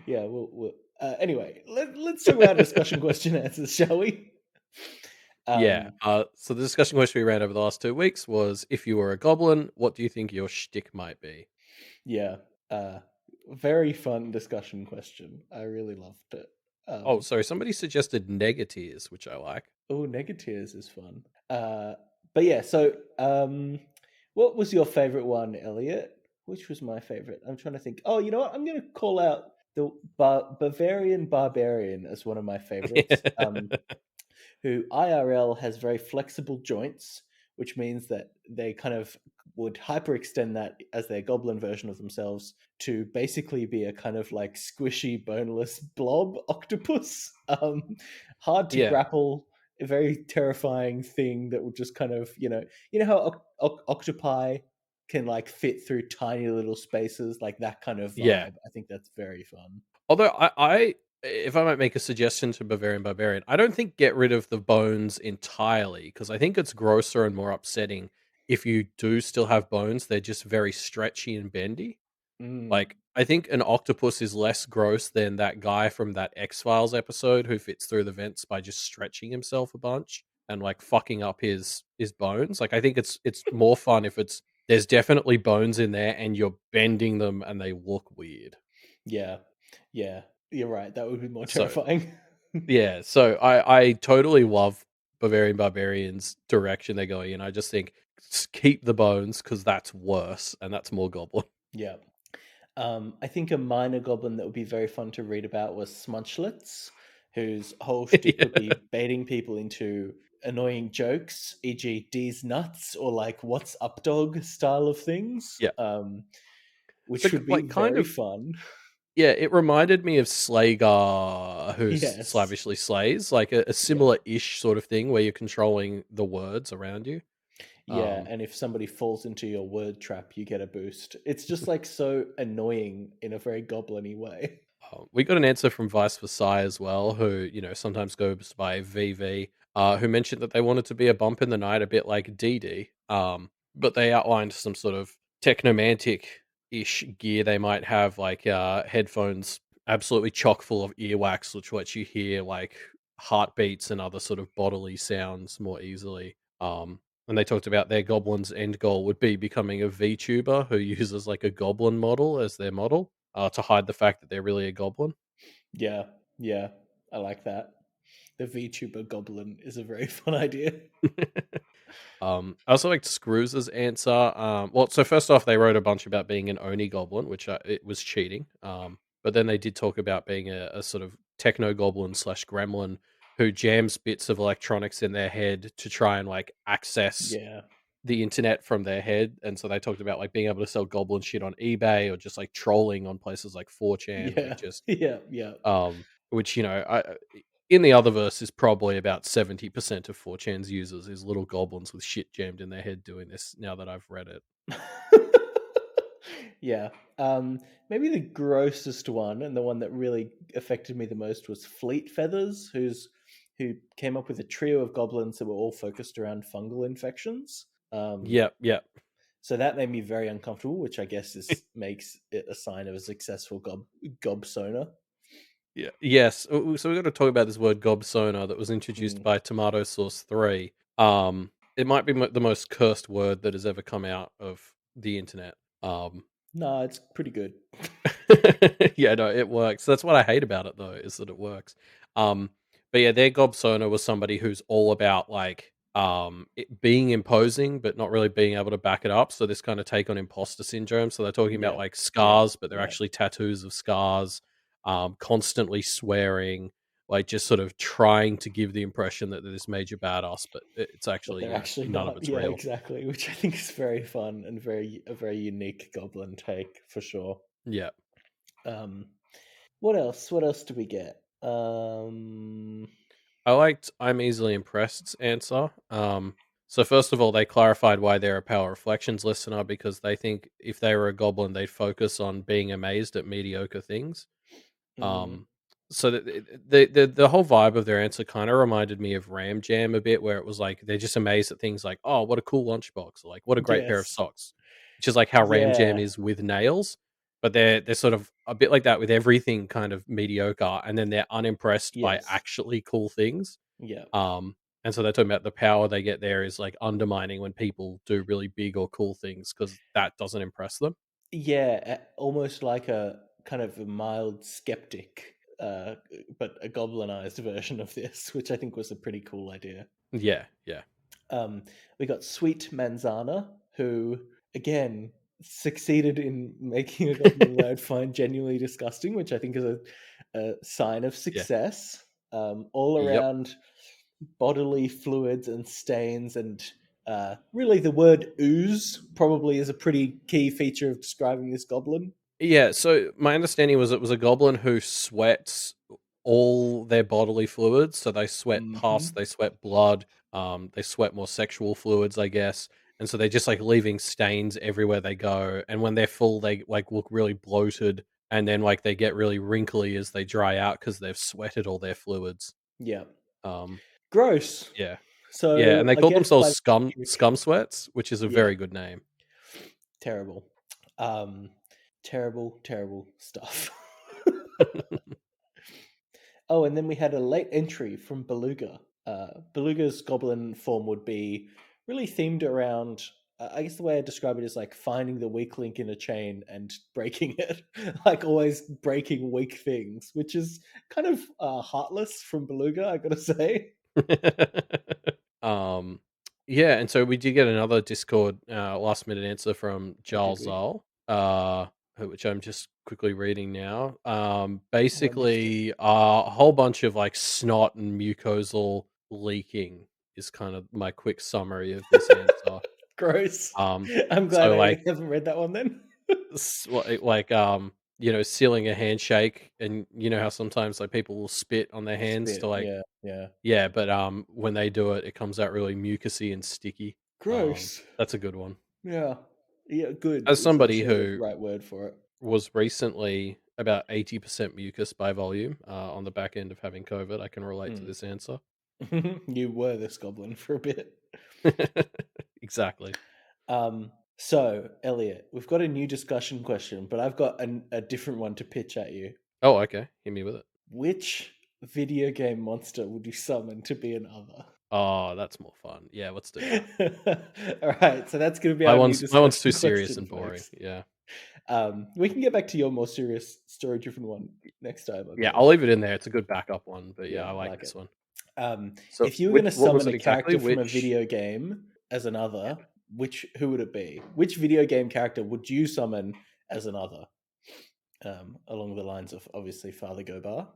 Yeah. Anyway, let's talk about discussion question answers, shall we? Yeah. Um, So the discussion question we ran over the last 2 weeks was: if you were a goblin, what do you think your shtick might be? yeah. Uh, very fun discussion question. I really loved it. Oh, Um, sorry. Somebody suggested Negateers, which I like. oh, Negatives is fun. But yeah. So, what was your favorite one, Elliot? Which was my favorite? I'm trying to think. Oh, you know what? I'm going to call out the Bavarian Barbarian as one of my favorites. Who IRL has very flexible joints, which means that they kind of would hyperextend that as their goblin version of themselves to basically be a kind of like squishy, boneless blob octopus. Hard to Yeah. grapple, a very terrifying thing that would just kind of, you know how octopi can like fit through tiny little spaces, like that kind of Yeah. vibe. I think that's very fun. Although if I might make a suggestion to Bavarian Barbarian, I don't think get rid of the bones entirely because I think it's grosser and more upsetting if you do still have bones. They're just very stretchy and bendy. Mm, Like, I think an octopus is less gross than that guy from that X-Files episode who fits through the vents by just stretching himself a bunch and like fucking up his bones. Like, I think it's more fun if there's definitely bones in there and you're bending them and they look weird. yeah, yeah, you're right. That would be more So terrifying. yeah, so I totally love Bavarian Barbarians' direction they're going in. I just think keep the bones because that's worse and that's more goblin. Yeah. I think a minor goblin that would be very fun to read about was Smunchlitz, whose whole shtick would Yeah. be baiting people into annoying jokes, e.g., D's nuts or like what's up dog style of things, Yeah. which So would be like kind very of fun. Yeah, it reminded me of Slagar, who Yes. slavishly slays, like a Yeah. similar-ish sort of thing where you're controlling the words around you. Yeah, Um, and if somebody falls into your word trap, you get a boost. It's just like so annoying in a very goblin-y way. we got an answer from Vice Versailles as well, who sometimes goes by VV, who mentioned that they wanted to be a bump in the night, a bit like DD. But they outlined some sort of technomantic ish gear they might have, like headphones absolutely chock full of earwax, which lets you hear like heartbeats and other sort of bodily sounds more easily. And they talked about their goblin's end goal would be becoming a VTuber who uses like a goblin model as their model, to hide the fact that they're really a goblin. Yeah, yeah, I like that. The VTuber goblin is a very fun idea. I also liked Screws's answer. Well, so first off, they wrote a bunch about being an Oni goblin, which it was cheating. But then they did talk about being a sort of techno goblin slash gremlin who jams bits of electronics in their head to try and like access Yeah, the internet from their head. And so they talked about like being able to sell goblin shit on eBay or just like trolling on places like 4chan with yeah, just yeah, yeah. which in the other verse is probably about 70% of 4chan's users is little goblins with shit jammed in their head doing this. Now that I've read it, Yeah. Maybe the grossest one and the one that really affected me the most was Fleet Feathers, who came up with a trio of goblins that were all focused around fungal infections. yep, yep. So that made me very uncomfortable, which I guess is makes it a sign of a successful gobsona. Yeah. Yes. So we're going to talk about this word gobsona that was introduced Mm. by Tomato Sauce 3. It might be the most cursed word that has ever come out of the internet. No, it's pretty good. Yeah, no, it works. That's what I hate about it though, is that it works. Um, but yeah, their Gobsona was somebody who's all about like it being imposing, but not really being able to back it up. So this kind of take on imposter syndrome. So they're talking about Yeah, like yeah, scars, but they're yeah. actually tattoos of scars, constantly swearing, like just sort of trying to give the impression that they're this major badass, but it's But actually, they're actually none of not. it's Yeah, real. exactly. Which I think is very fun and a very unique goblin take for sure. Yeah. Um, what else? What else do we get? I liked I'm easily impressed's answer. So first of all, they clarified why they're a power reflections listener because they think if they were a goblin, they'd focus on being amazed at mediocre things. mm, Um, so the whole vibe of their answer kind of reminded me of Ram Jam a bit, where it was like they're just amazed at things like, oh, what a cool lunchbox, or like what a great pair of yes, socks, which is like how Ram Jam yeah, is with nails. But they're sort of a bit like that with everything kind of mediocre, and then they're unimpressed by yes, actually cool things. yeah, Um, and so they're talking about the power they get there is like undermining when people do really big or cool things because that doesn't impress them. yeah. Almost like a kind of a mild skeptic, but a goblinized version of this, which I think was a pretty cool idea. Yeah, yeah, We got Sweet Manzana, who again succeeded in making a goblin that I'd find genuinely disgusting, which I think is a sign of yeah. success. All Yep. around bodily fluids and stains, and really the word ooze probably is a pretty key feature of describing this goblin. Yeah, so my understanding was it was a goblin who sweats all their bodily fluids. So they sweat pus, Hmm. they sweat blood, they sweat more sexual fluids, I guess. And so they're just like leaving stains everywhere they go. And when they're full, they like look really bloated. And then like they get really wrinkly as they dry out because they've sweated all their fluids. Yeah, Um, gross. yeah. Yeah, and So they I called guess themselves by scum sweats, which is a yeah, very good name. terrible. Um, terrible, terrible stuff. Oh, and then we had a late entry from Beluga. Beluga's goblin form would be really themed around. I guess the way I describe it is like finding the weak link in a chain and breaking it, like always breaking weak things, which is kind of heartless from Beluga, I gotta say. um, yeah, and so we did get another Discord last minute answer from Oh, did Giles we? Zal, which I'm just quickly reading now. Oh, I missed it. Basically, a whole bunch of like snot and mucosal leaking is kind of my quick summary of this answer. Gross. Um, I'm glad so I like haven't read that one then. sealing a handshake, and you know how sometimes like people will spit on their hands to Spit. like, Yeah. Yeah. yeah, but when they do it, it comes out really mucusy and sticky. Gross. That's a good one. Yeah. Yeah. Good As is somebody actually the who right word for it. was recently about 80% mucus by volume on the back end of having COVID, I can relate to Mm. this answer. You were this goblin for a bit. Exactly. So, Elliot, we've got a new discussion question, but I've got a different one to pitch at you. Oh, okay. Hit me with it. Which video game monster would you summon to be an other? Oh, that's more fun. Yeah, let's do that. All right, so that's going to be My our new one's too discussion serious question, and boring. folks. Yeah. We can get back to your more serious, story-driven one next time, I Yeah, believe. I'll leave it in there. It's a good backup one, but yeah, Yeah, I I like like this it. one. So, If you were going to what was summon it a exactly? character from a Which? video game as another, who would it be? Which video game character would you summon as another? Along the lines of obviously Father Gobar.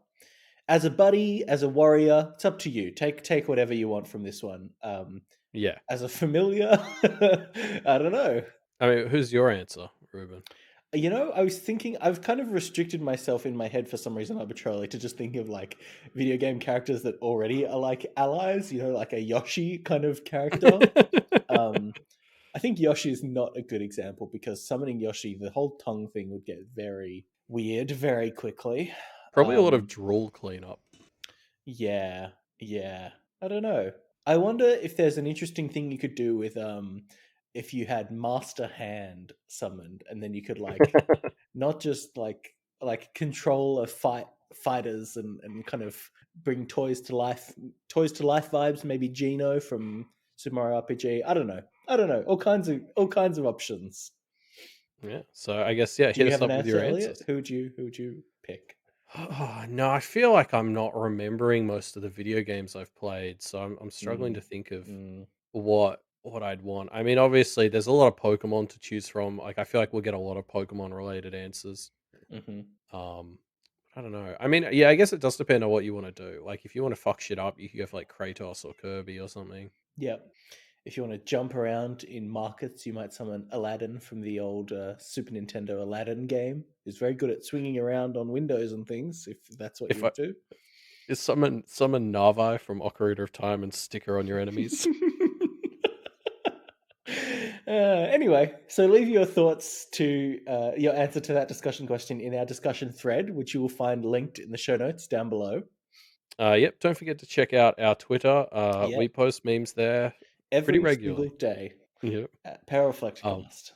As a buddy, as a warrior, it's up to you. Take whatever you want from this one. Yeah. As a familiar, I don't know. I mean, who's your answer, Ruben? I was thinking, I've kind of restricted myself in my head for some reason arbitrarily to just think of like video game characters that already are like allies, like a Yoshi kind of character. I think Yoshi is not a good example because summoning Yoshi, the whole tongue thing would get very weird very quickly. Probably a lot of drool cleanup. Yeah, yeah. I don't know. I wonder if there's an interesting thing you could do with if you had Master Hand summoned, and then you could like not just like control a fighters and kind of bring toys to life vibes. Maybe Gino from Super Mario RPG. I don't know. All kinds of options. Yeah. So I guess hit Do you us have an up with your answer, Elliot? answers. Who would you pick? Oh, no, I feel like I'm not remembering most of the video games I've played, so I'm struggling Mm, to think of mm, what I'd want. I mean, obviously, there's a lot of Pokemon to choose from. Like, I feel like we'll get a lot of Pokemon related answers. mm-hmm. Um, I don't know. I mean, yeah, I guess it does depend on what you want to do. Like, if you want to fuck shit up, you could go for like Kratos or Kirby or something. Yep. If you want to jump around in markets, you might summon Aladdin from the old Super Nintendo Aladdin game. He's very good at swinging around on windows and things, if that's what you If I would do. is summon Navi from Ocarina of Time and stick her on your enemies. Anyway, so leave your thoughts to your answer to that discussion question in our discussion thread, which you will find linked in the show notes down below. Yep. Don't forget to check out our Twitter. Yep. We post memes there pretty Every regularly. single day Yep. at Powerflectcast.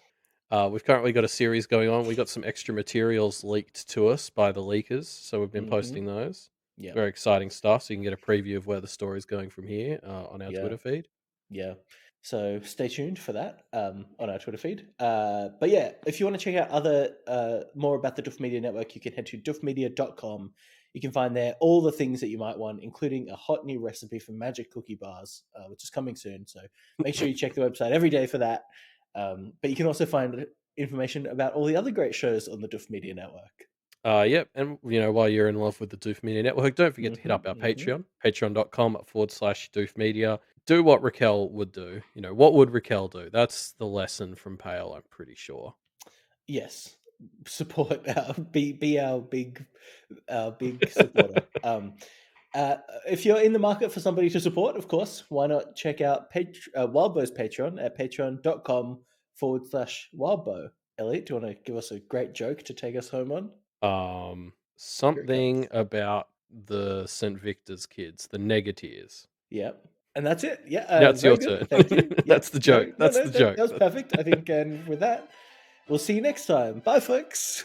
We've currently got a series going on. We got some extra materials leaked to us by the leakers, so we've been posting those. Yeah. Very exciting stuff. So you can get a preview of where the story's going from here on our Twitter feed. Yeah. So stay tuned for that on our Twitter feed. But yeah, if you want to check out other more about the Duff Media Network, you can head to duffmedia.com. You can find there all the things that you might want, including a hot new recipe for magic cookie bars, which is coming soon. So make sure you check the website every day for that. But you can also find information about all the other great shows on the Duff Media Network. Yep. And, while you're in love with the Doof Media Network, don't forget to hit up our Patreon, patreon.com/Doof Media. Do what Raquel would do. What would Raquel do? That's the lesson from Pale, I'm pretty sure. Yes. Support be our big supporter. If you're in the market for somebody to support, of course, why not check out Wildbow's Patreon at patreon.com/Wildbow. Elliot, do you want to give us a great joke to take us home on? Something about the St. Victor's kids, the Negatiers. Yep. And that's it. Yeah. That's very your good. turn. Thank you. That's the joke. No, That's the joke. that was perfect. I think, and with that, we'll see you next time. Bye, folks.